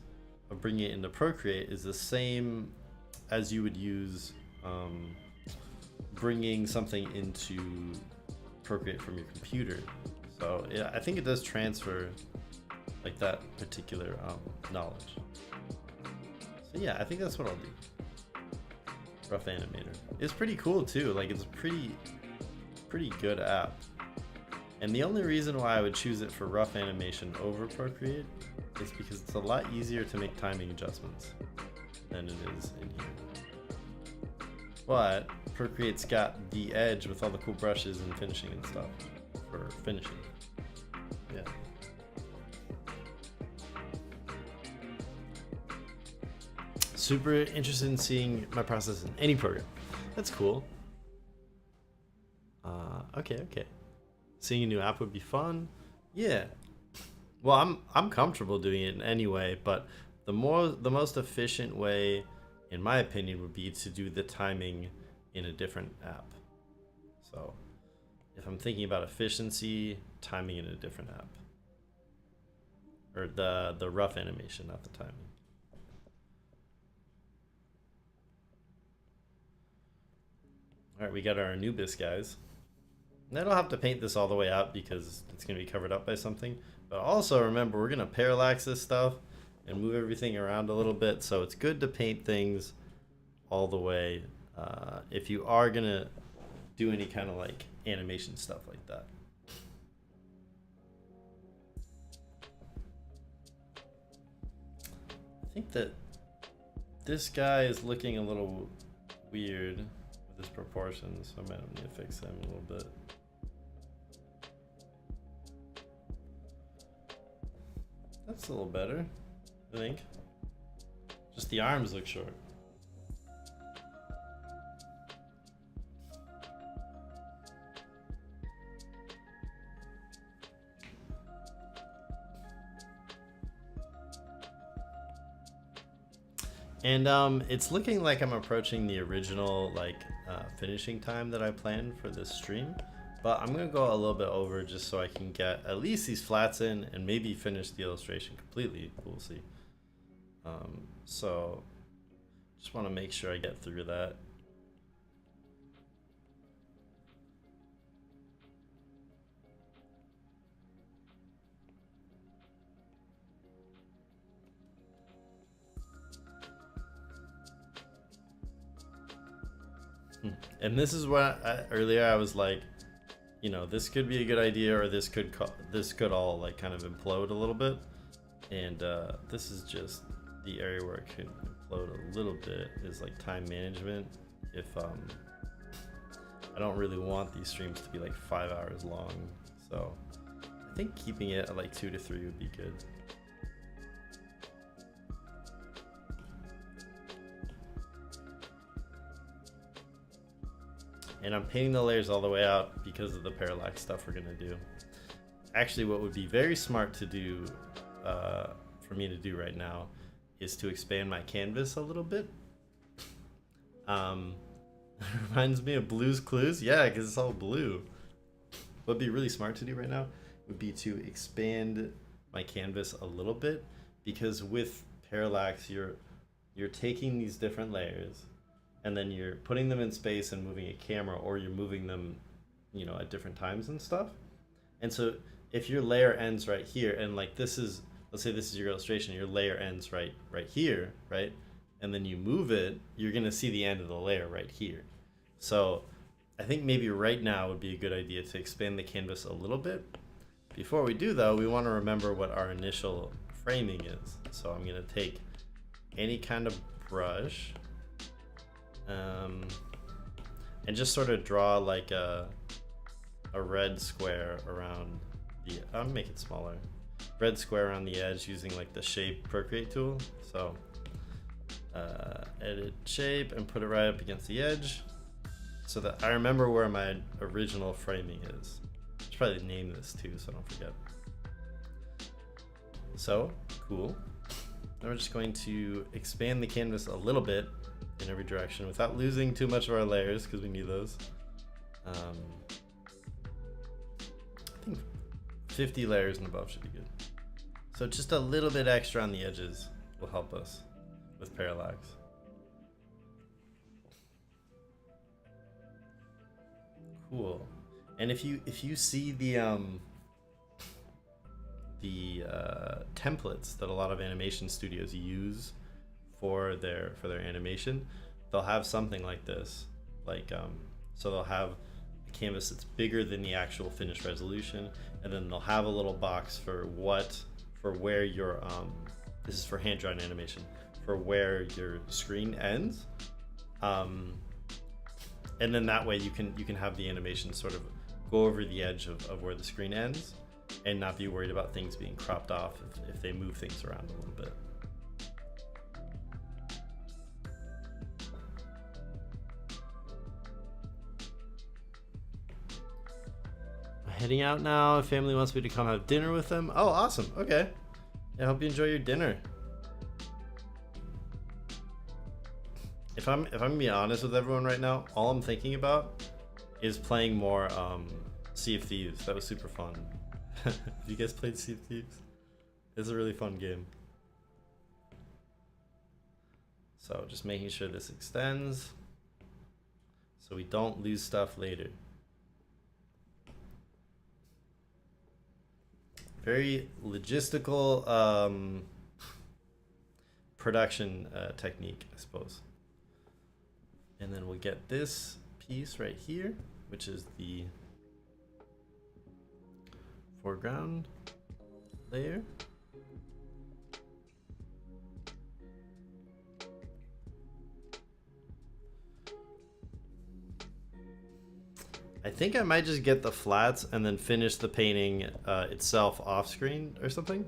of bringing it into Procreate is the same as you would use bringing something into Procreate from your computer. So yeah, I think it does transfer like that particular knowledge. So yeah, I think that's what I'll do. Rough Animator. It's pretty cool too. Like it's a pretty good app. And the only reason why I would choose it for rough animation over Procreate is because it's a lot easier to make timing adjustments than it is in here. But Procreate's got the edge with all the cool brushes and finishing and stuff for finishing. Yeah. Super interested in seeing my process in any program. That's cool. Okay. Seeing a new app would be fun. Yeah. Well, I'm comfortable doing it anyway, but the most efficient way, in my opinion, would be to do the timing in a different app. So, if I'm thinking about efficiency, timing in a different app, or the rough animation, not the timing. All right, we got our Anubis guys. And I don't have to paint this all the way out because it's going to be covered up by something. But also remember, we're going to parallax this stuff and move everything around a little bit. So it's good to paint things all the way if you are going to do any kind of like animation stuff like that. I think that this guy is looking a little weird with his proportions, so I might need to fix him a little bit. That's a little better, I think. Just the arms look short. And it's looking like I'm approaching the original finishing time that I planned for this stream. But I'm going to go a little bit over just so I can get at least these flats in and maybe finish the illustration completely. We'll see. So just want to make sure I get through that. And this is what earlier I was like, you know, this could be a good idea, or this could all like kind of implode a little bit. And this is just the area where it could implode a little bit, is like time management. If I don't really want these streams to be like 5 hours long, so I think keeping it at like 2 to 3 would be good. And I'm painting the layers all the way out because of the parallax stuff we're gonna do. Actually, what would be very smart to do, for me to do right now, is to expand my canvas a little bit. Reminds me of Blue's Clues. Yeah, because it's all blue. What would be really smart to do right now would be to expand my canvas a little bit, because with parallax, you're taking these different layers, and then you're putting them in space and moving a camera, or you're moving them, you know, at different times and stuff. And so if your layer ends right here, and like this is, let's say this is your illustration, your layer ends right here, right? And then you move it, you're gonna see the end of the layer right here. So I think maybe right now would be a good idea to expand the canvas a little bit. Before we do though, we wanna remember what our initial framing is. So I'm gonna take any kind of brush, and just sort of draw like a red square around the, I'll make it smaller, red square around the edge using like the shape Procreate tool. So edit shape and put it right up against the edge so that I remember where my original framing is. I should probably name this too so I don't forget. So cool. Now we're just going to expand the canvas a little bit in every direction without losing too much of our layers, because we need those. 50 layers and above should be good. So just a little bit extra on the edges will help us with parallax. Cool. And if you see the templates that a lot of animation studios use for their animation, they'll have something like this. Like so they'll have a canvas that's bigger than the actual finished resolution, and then they'll have a little box for where your this is for hand drawn animation, for where your screen ends. And then that way you can have the animation sort of go over the edge of where the screen ends and not be worried about things being cropped off if they move things around a little bit. I'm heading out now. Family wants me to come have dinner with them. Oh, awesome. Okay. I hope you enjoy your dinner. If I'm gonna be honest with everyone right now, all I'm thinking about is playing more Sea of Thieves. That was super fun. Have you guys played Sea of Thieves? It's a really fun game. So just making sure this extends so we don't lose stuff later. Very logistical production technique, I suppose. And then we'll get this piece right here, which is the foreground layer. I think I might just get the flats and then finish the painting itself off screen or something.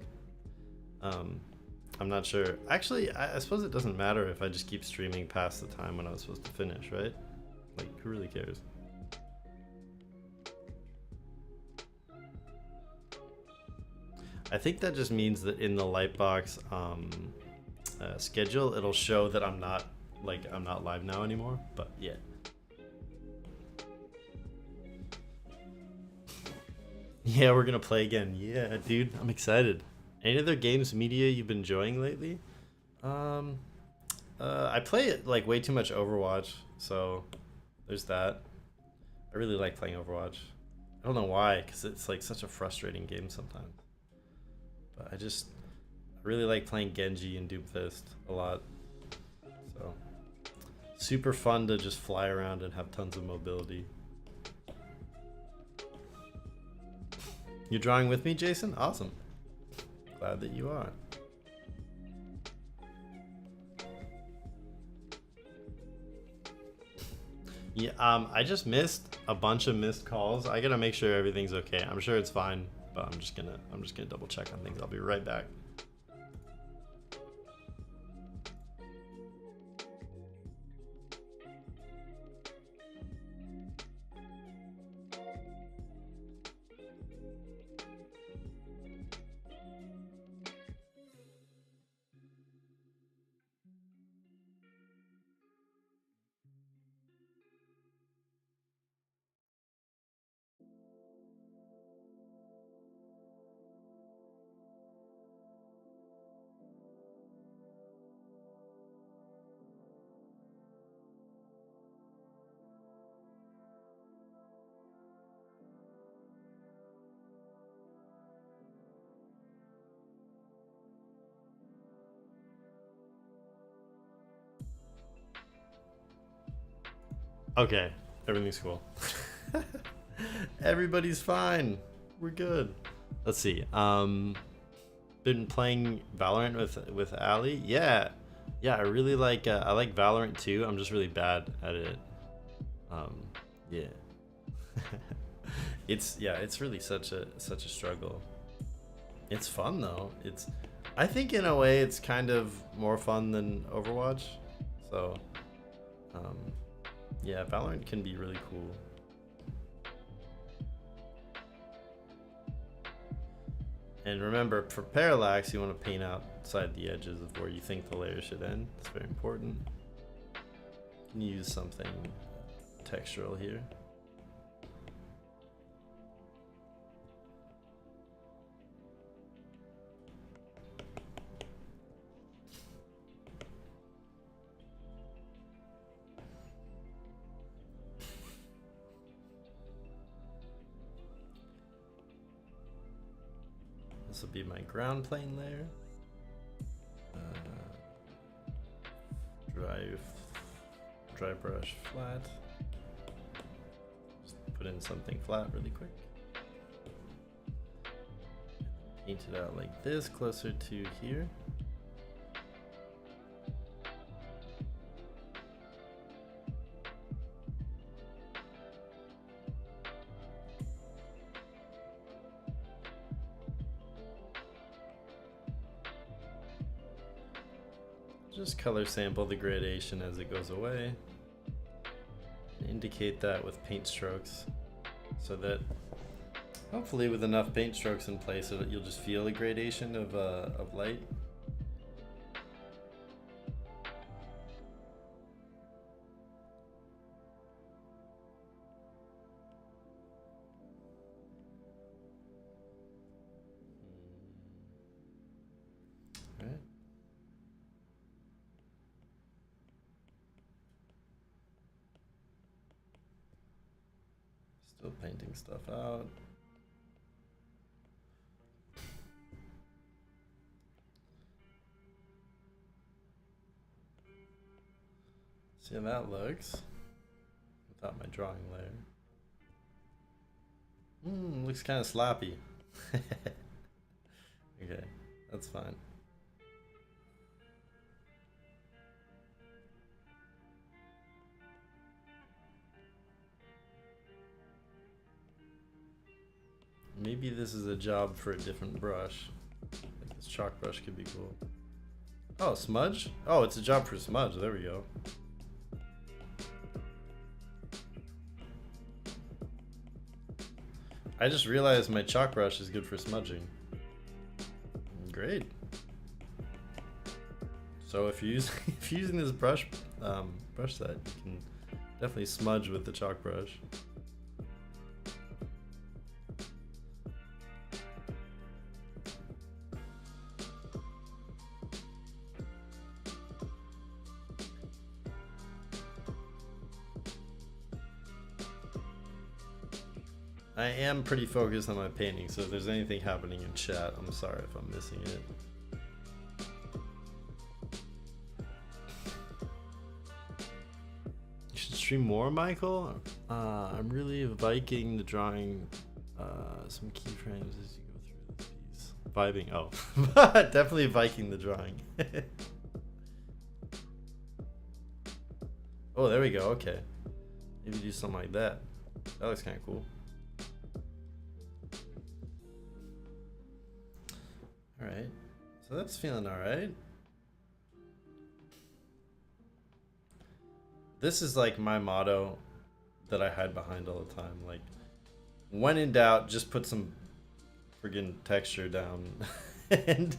I'm not sure. Actually, I suppose it doesn't matter if I just keep streaming past the time when I was supposed to finish, right? Like, who really cares? I think that just means that in the Lightbox schedule, it'll show that I'm not live now anymore. But yeah. Yeah, we're gonna play again. Yeah, dude, I'm excited. Any other games media you've been enjoying lately? I play like way too much Overwatch, so there's that. I really like playing Overwatch. I don't know why, because it's like such a frustrating game sometimes. But I really like playing Genji and Doomfist a lot. So super fun to just fly around and have tons of mobility. You're drawing with me, Jason? Awesome. Glad that you are. Yeah, I just missed a bunch of missed calls. I gotta make sure everything's okay. I'm sure it's fine, but I'm just gonna double check on things. I'll be right back. Okay, everything's cool. Everybody's fine. We're good. Let's see. Been playing Valorant with Ali. Yeah, I really like. I like Valorant too. I'm just really bad at it. Yeah. It's really such a struggle. It's fun though. I think in a way it's kind of more fun than Overwatch. So, yeah, Valorant can be really cool. And remember, for Parallax, you want to paint outside the edges of where you think the layer should end. It's very important. You can use something textural here. This will be my ground plane layer. Dry brush flat. Just put in something flat really quick. Paint it out like this, closer to here. Just color sample the gradation as it goes away. Indicate that with paint strokes so that hopefully with enough paint strokes in place so that you'll just feel a gradation of light. Right. Still painting stuff out. See how that looks without my drawing layer. Looks kind of sloppy. Okay, that's fine. Maybe this is a job for a different brush. Like this chalk brush could be cool. Oh, smudge? Oh, it's a job for smudge. There we go. I just realized my chalk brush is good for smudging. Great. So if you're using this brush set, you can definitely smudge with the chalk brush. I am pretty focused on my painting, so if there's anything happening in chat, I'm sorry if I'm missing it. You should stream more, Michael? I'm really Viking the drawing some keyframes as you go through this piece. Vibing, oh. Definitely Viking the drawing. Oh, there we go, okay. Maybe do something like that. That looks kind of cool. Alright, so that's feeling alright. This is like my motto that I hide behind all the time. Like, when in doubt, just put some friggin' texture down. And,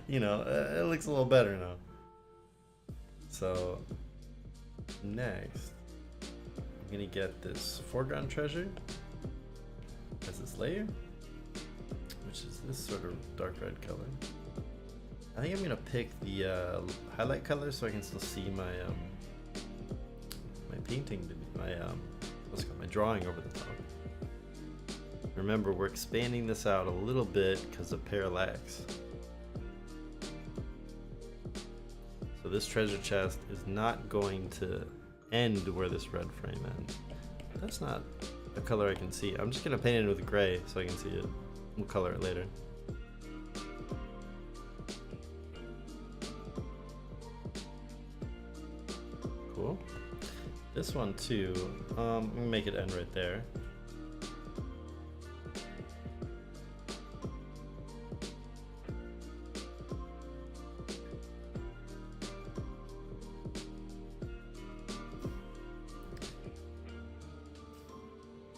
you know, it looks a little better now. So, next, I'm gonna get this foreground treasure as this layer, which is this sort of dark red color. I think I'm gonna pick the highlight color so I can still see my my painting, my drawing over the top. Remember, we're expanding this out a little bit because of parallax. So this treasure chest is not going to end where this red frame ends. That's not a color I can see. I'm just gonna paint it with gray so I can see it. We'll color it later. Cool. This one too, I'm gonna make it end right there.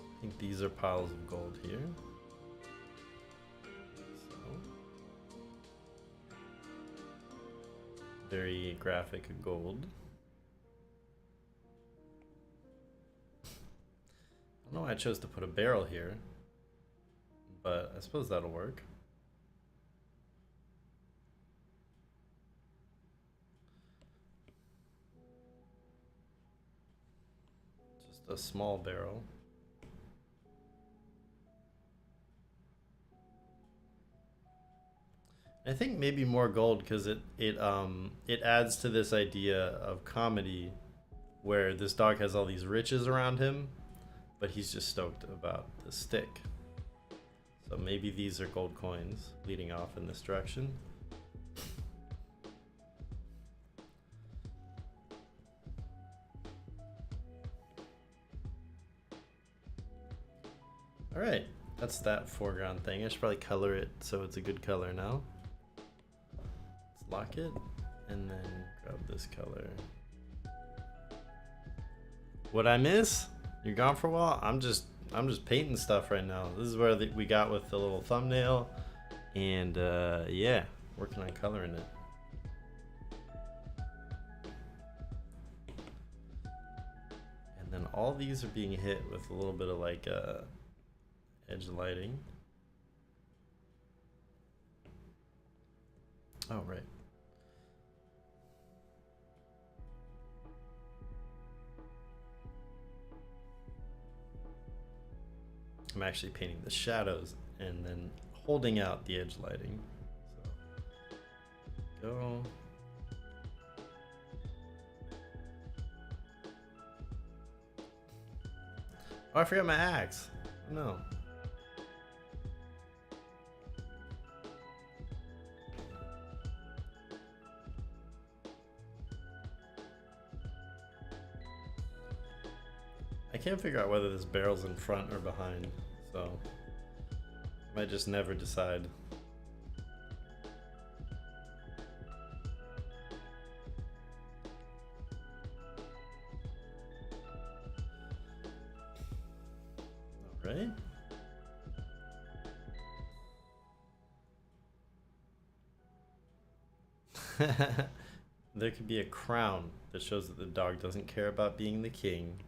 I think these are piles of gold here. Very graphic gold. I don't know why I chose to put a barrel here, but I suppose that'll work. Just a small barrel. I think maybe more gold because it adds to this idea of comedy where this dog has all these riches around him, but he's just stoked about the stick. So maybe these are gold coins leading off in this direction. All right, that's that foreground thing. I should probably color it so it's a good color now. Let's lock it and then grab this color. What I miss? You're gone for a while? I'm just painting stuff right now. This is where we got with the little thumbnail, and yeah, working on coloring it. And then all these are being hit with a little bit of like edge lighting. Oh, right. I'm actually painting the shadows and then holding out the edge lighting. So go. Oh, I forgot my axe. No. I can't figure out whether this barrel's in front or behind, so I might just never decide. All right. There could be a crown that shows that the dog doesn't care about being the king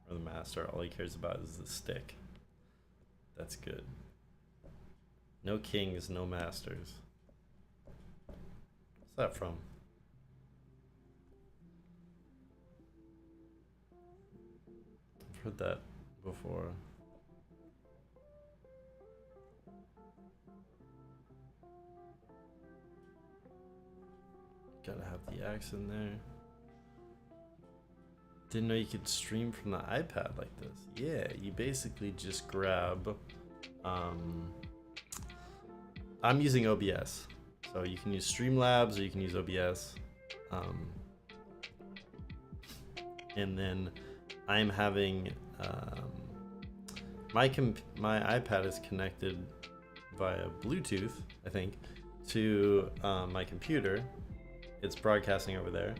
or the master. All he cares about is the stick. That's good. No kings, no masters. What's that from? I've heard that before. Gotta have the axe in there. Didn't know you could stream from the iPad like this. Yeah, you basically just grab I'm using OBS, so you can use Streamlabs or you can use OBS, and then I'm having my iPad is connected via Bluetooth, I think, to my computer. It's broadcasting over there,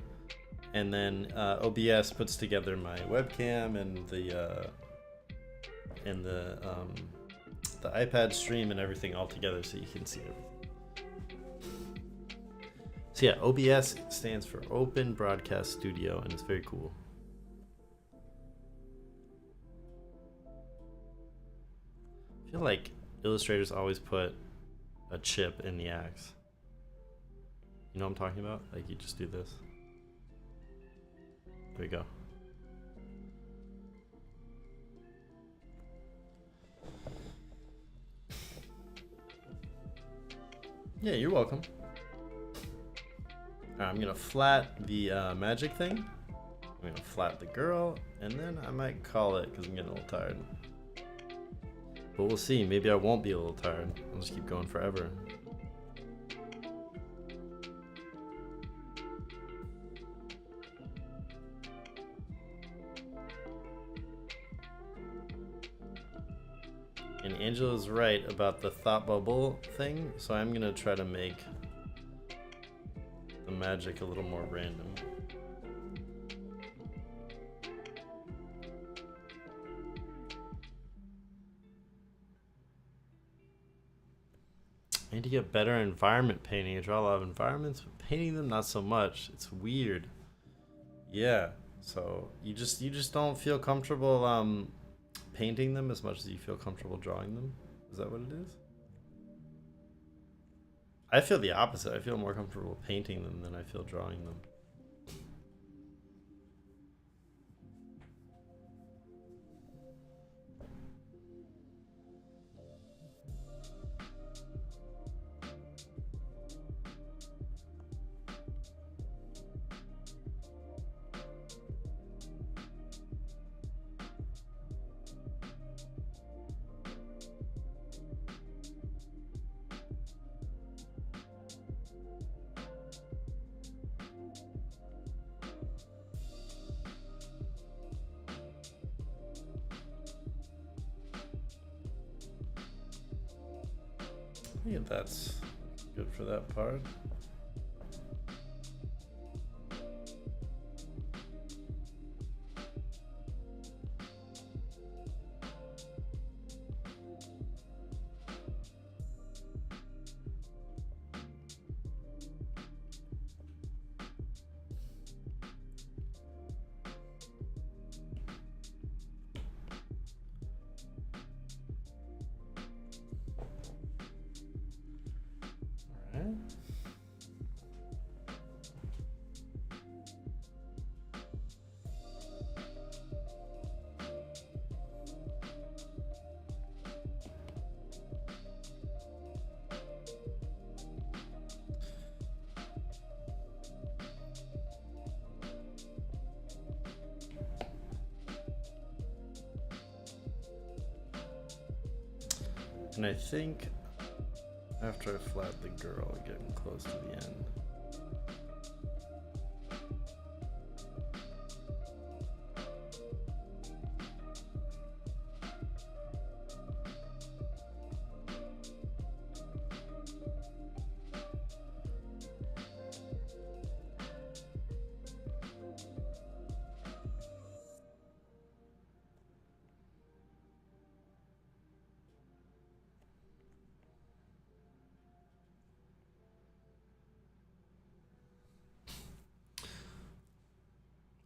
and then OBS puts together my webcam and the iPad stream and everything all together, so you can see everything. So yeah, OBS stands for Open Broadcast Studio, and it's very cool. I feel like illustrators always put a chip in the axe. You know what I'm talking about? Like, you just do this. There we go. Yeah, you're welcome. Alright, I'm gonna flat the magic thing. I'm gonna flat the girl, and then I might call it because I'm getting a little tired. But we'll see. Maybe I won't be a little tired. I'll just keep going forever. And Angela's right about the thought bubble thing, so I'm gonna try to make the magic a little more random. I need to get better environment painting. I draw a lot of environments, but painting them not so much. It's weird. Yeah, so you just don't feel comfortable painting them as much as you feel comfortable drawing them? Is that what it is? I feel the opposite. I feel more comfortable painting them than I feel drawing them. think that's good for that part. And I think after I flat the girl, getting close to the end.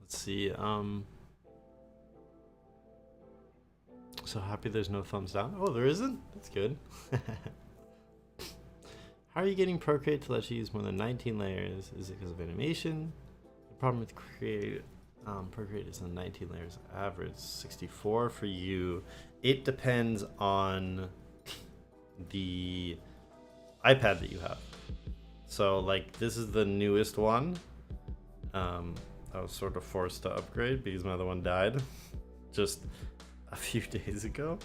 See, so happy there's no thumbs down. Oh, there isn't? That's good. How are you getting Procreate to let you use more than 19 layers? Is it because of animation? The problem with Procreate is the 19 layers average. 64 for you. It depends on the iPad that you have. So like this is the newest one. I was sort of forced to upgrade because my other one died just a few days ago.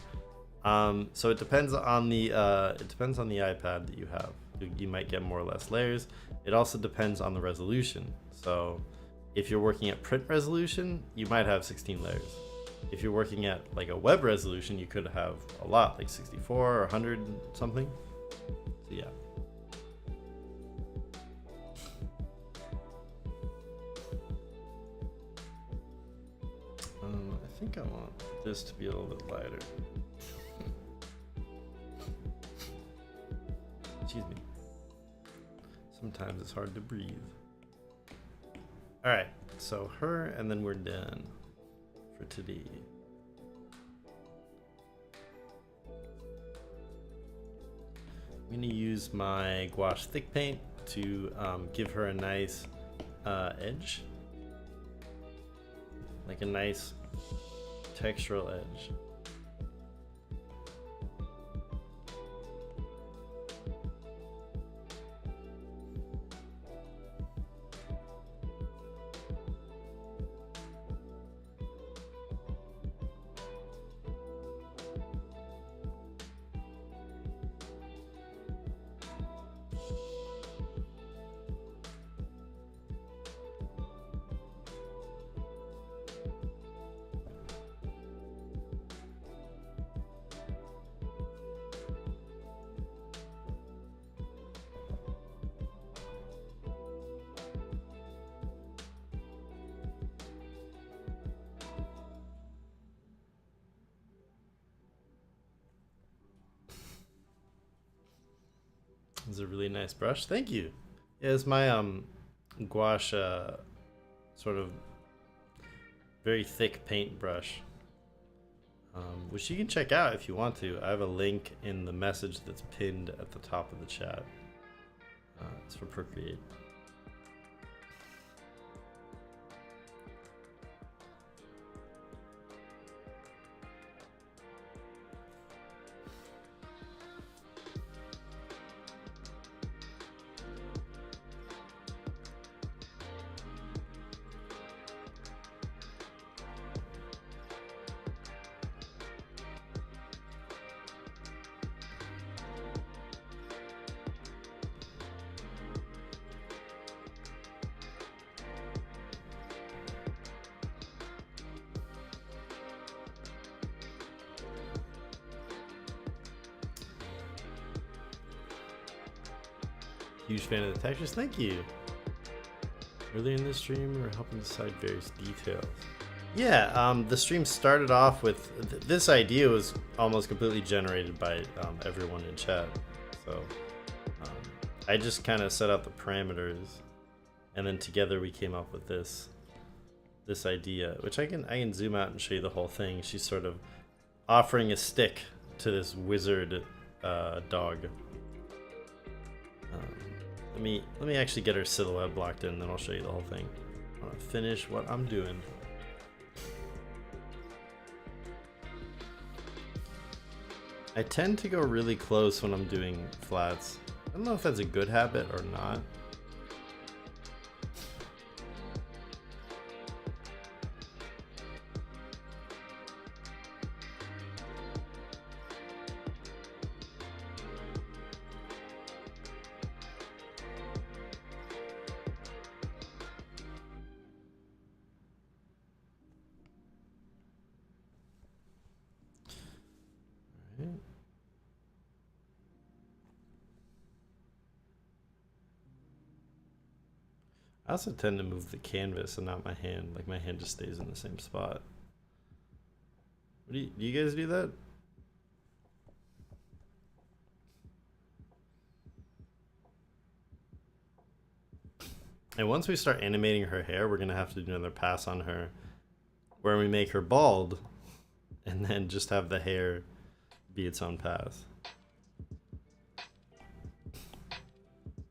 So it depends on the iPad that you have. You might get more or less layers. It also depends on the resolution. So if you're working at print resolution, you might have 16 layers. If you're working at like a web resolution, you could have a lot, like 64 or 100 something. So yeah. I think I want this to be a little bit lighter. Excuse me. Sometimes it's hard to breathe. All right, so her, and then we're done for today. I'm gonna use my gouache thick paint to give her a nice edge, like a nice textural edge. It's a really nice brush. Thank you. Yeah, it's my gouache sort of very thick paint brush, which you can check out if you want to. I have a link in the message that's pinned at the top of the chat. It's for Procreate. Huge fan of the textures. Thank you. Earlier in the stream, we were helping decide various details. Yeah, the stream started off with this idea was almost completely generated by everyone in chat. So I just kind of set out the parameters, and then together we came up with this idea, which I can zoom out and show you the whole thing. She's sort of offering a stick to this wizard dog. Let me actually get her silhouette blocked in, and then I'll show you the whole thing. I want to finish what I'm doing. I tend to go really close when I'm doing flats. I don't know if that's a good habit or not. I also tend to move the canvas and not my hand. Like my hand just stays in the same spot. Do you guys do that? And once we start animating her hair, we're gonna have to do another pass on her where we make her bald and then just have the hair be its own pass.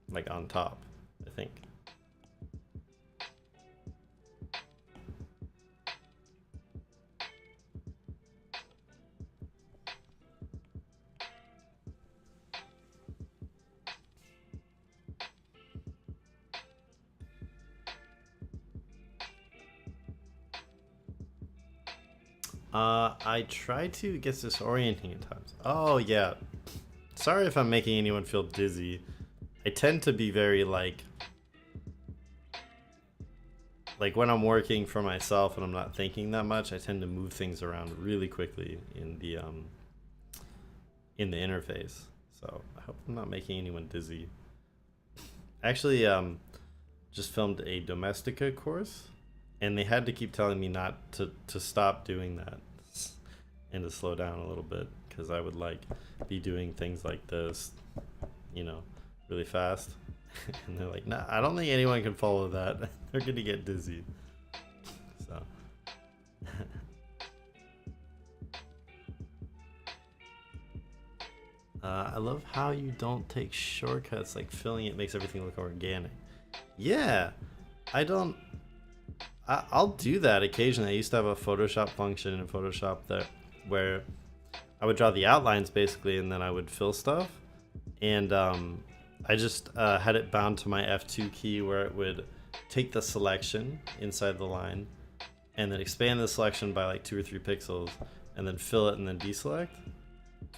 Like on top, I think. I try to, it gets disorienting at times. Oh yeah. Sorry if I'm making anyone feel dizzy. I tend to be very like when I'm working for myself and I'm not thinking that much, I tend to move things around really quickly in the interface. So I hope I'm not making anyone dizzy. Actually, just filmed a Domestica course, and they had to keep telling me not to stop doing that and to slow down a little bit, because I would like be doing things like this, you know, really fast. And they're like, nah, I don't think anyone can follow that. They're gonna get dizzy. So I love how you don't take shortcuts, like filling it makes everything look organic. Yeah, I'll do that occasionally. I used to have a Photoshop function in Photoshop where I would draw the outlines basically, and then I would fill stuff. And I just had it bound to my F2 key, where it would take the selection inside the line and then expand the selection by like 2 or 3 pixels and then fill it and then deselect.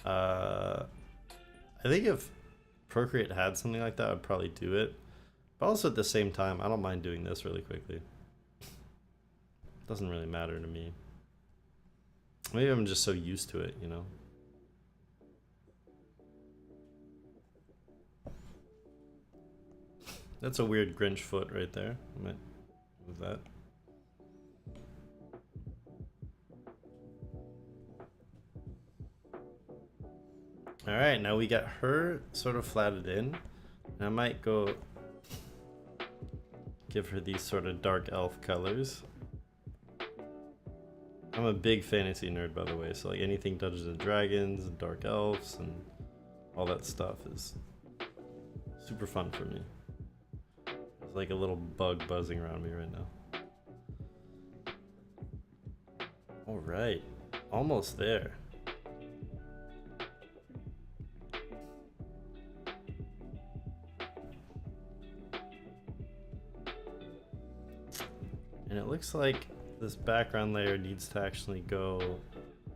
I think if Procreate had something like that, I'd probably do it. But also at the same time, I don't mind doing this really quickly. Doesn't really matter to me. Maybe I'm just so used to it, you know? That's a weird Grinch foot right there. I might move that. Alright, now we got her sort of flatted in. And I might go give her these sort of dark elf colors. I'm a big fantasy nerd, by the way, so like anything Dungeons and Dragons and Dark Elves and all that stuff is super fun for me. There's like a little bug buzzing around me right now. Alright, almost there. And it looks like this background layer needs to actually go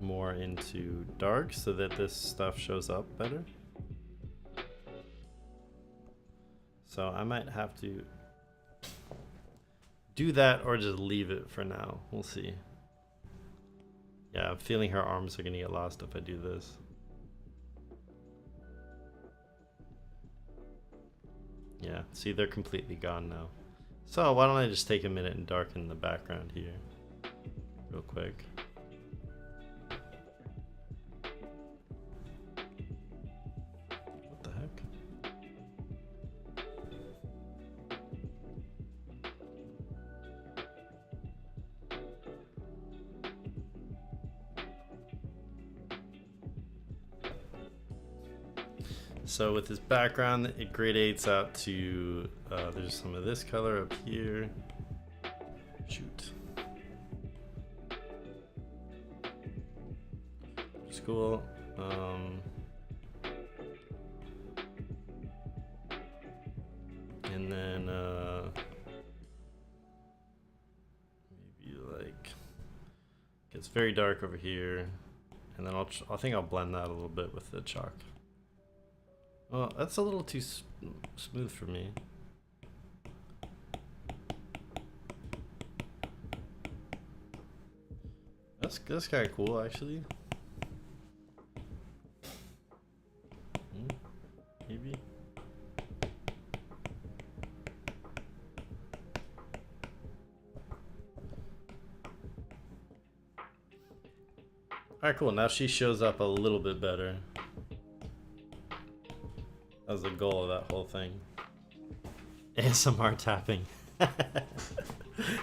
more into dark so that this stuff shows up better. So I might have to do that or just leave it for now. We'll see. Yeah, I'm feeling her arms are gonna get lost if I do this. Yeah, see, they're completely gone now. So why don't I just take a minute and darken the background here real quick. What the heck? So with this background, it gradates out to, there's some of this color up here. Shoot. It's cool. And then maybe like gets very dark over here, and then I think I'll blend that a little bit with the chalk. Well, that's a little too smooth for me. That's kind of cool, actually. Maybe. Alright, cool. Now she shows up a little bit better. That was the goal of that whole thing. ASMR tapping.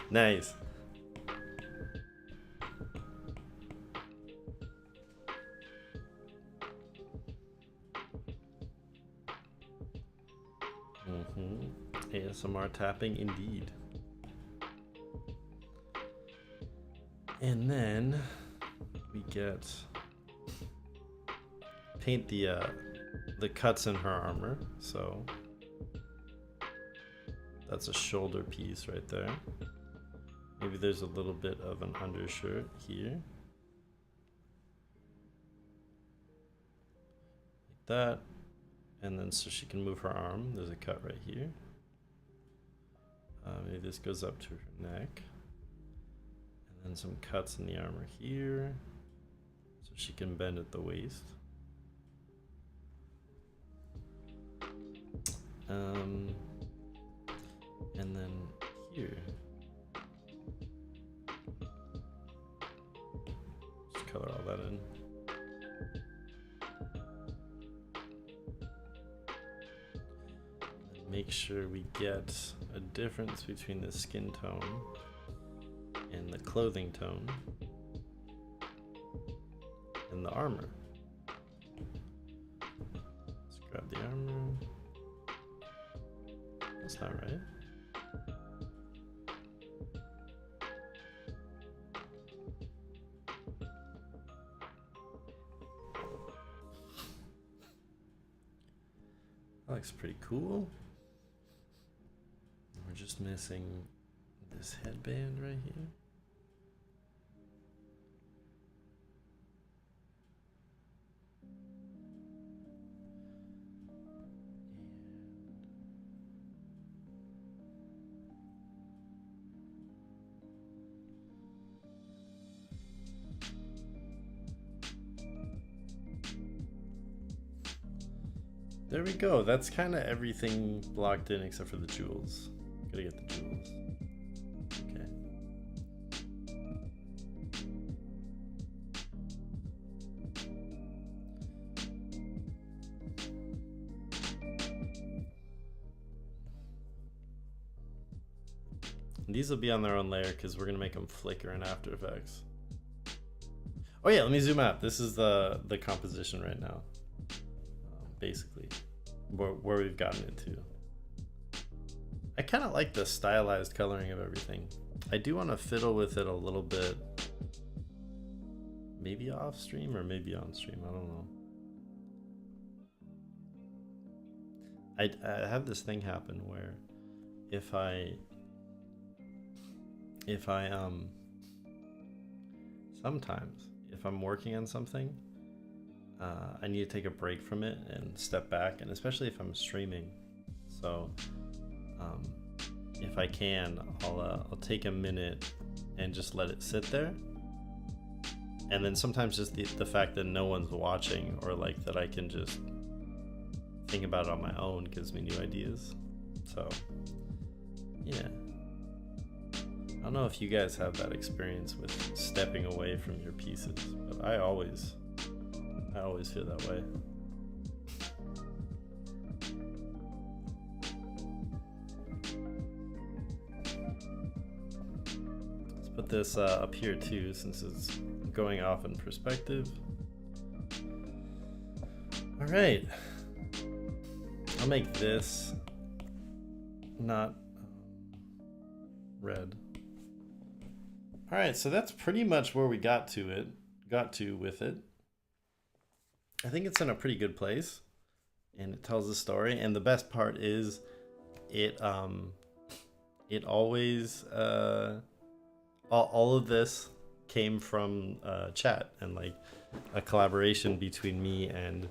Nice. ASMR tapping indeed. And then we get paint the cuts in her armor. So that's a shoulder piece right there. Maybe there's a little bit of an undershirt here. Like that. And then so she can move her arm. There's a cut right here. Maybe this goes up to her neck. And then some cuts in the armor here. So she can bend at the waist. And then here. Just color all that in. Make sure we get a difference between the skin tone and the clothing tone and the armor. Let's grab the armor. That's not right. That looks pretty cool. We're just missing this headband right here. There we go. That's kind of everything blocked in except for the jewels. Gotta get the jewels. Okay. And these will be on their own layer because we're gonna make them flicker in After Effects. Oh yeah, let me zoom out. This is the composition right now. Basically, where we've gotten into. I kind of like the stylized coloring of everything. I do want to fiddle with it a little bit. Maybe off stream or maybe on stream. I don't know. I have this thing happen where if I sometimes if I'm working on something, I need to take a break from it and step back, and especially if I'm streaming. So if I can, I'll take a minute and just let it sit there. And then sometimes just the fact that no one's watching, or like that I can just think about it on my own, gives me new ideas. So yeah, I don't know if you guys have that experience with stepping away from your pieces, but I always feel that way. Let's put this up here too, since it's going off in perspective. All right, I'll make this not red. All right, so that's pretty much where we got to with it. I think it's in a pretty good place, and it tells a story. And the best part is, it always all of this came from chat and like a collaboration between me and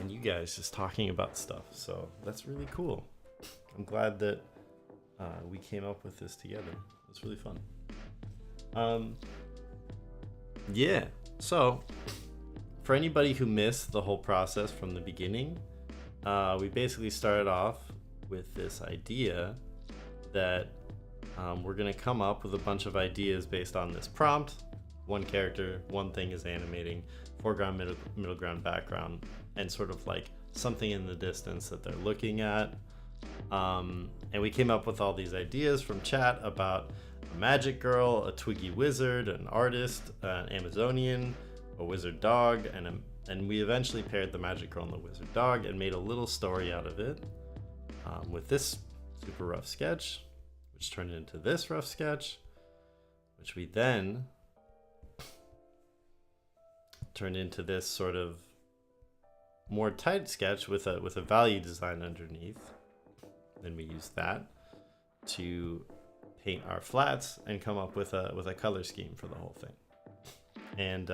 you guys just talking about stuff. So that's really cool. I'm glad that we came up with this together. It's really fun. Yeah, so for anybody who missed the whole process from the beginning, we basically started off with this idea that we're gonna come up with a bunch of ideas based on this prompt. One character, one thing is animating, foreground, middle ground, background, and sort of like something in the distance that they're looking at. And we came up with all these ideas from chat about a magic girl, a twiggy wizard, an artist, an Amazonian, a wizard dog, and we eventually paired the magic girl and the wizard dog and made a little story out of it with this super rough sketch, which turned into this rough sketch, which we then turned into this sort of more tight sketch with a value design underneath. Then we used that to paint our flats and come up with a color scheme for the whole thing. And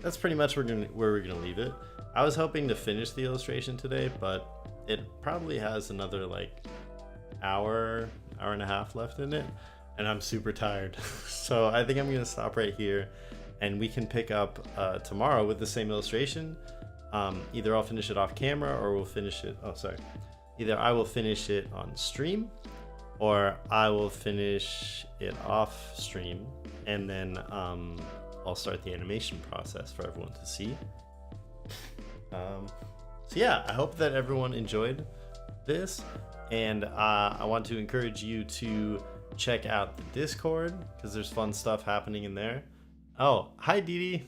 that's pretty much where we're gonna leave it. I was hoping to finish the illustration today, but it probably has another like hour and a half left in it, and I'm super tired. So I think I'm gonna stop right here, and we can pick up tomorrow with the same illustration. Either I'll finish it off camera, or we'll finish it. Oh, sorry. Either I will finish it on stream, or I will finish it off stream, and then I'll start the animation process for everyone to see. So yeah, I hope that everyone enjoyed this, and I want to encourage you to check out the Discord, because there's fun stuff happening in there. Oh, hi Dee Dee.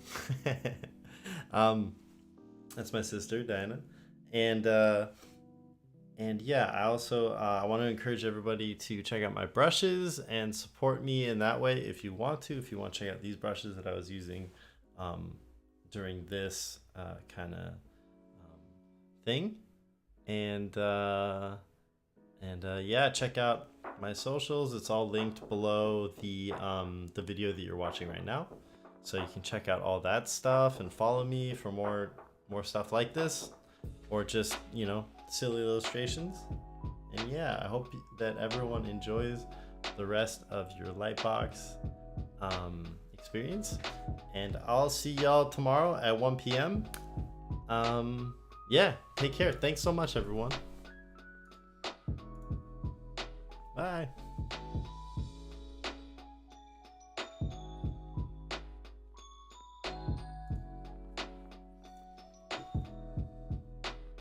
That's my sister Diana, and yeah, I also I want to encourage everybody to check out my brushes and support me in that way if you want to. If you want to check out these brushes that I was using during this kind of thing, and yeah, check out my socials. It's all linked below the video that you're watching right now, so you can check out all that stuff and follow me for more stuff like this, or just, you know, silly illustrations. And yeah, I hope that everyone enjoys the rest of your Lightbox experience, and I'll see y'all tomorrow at 1 p.m. Yeah, take care. Thanks so much, everyone. Bye.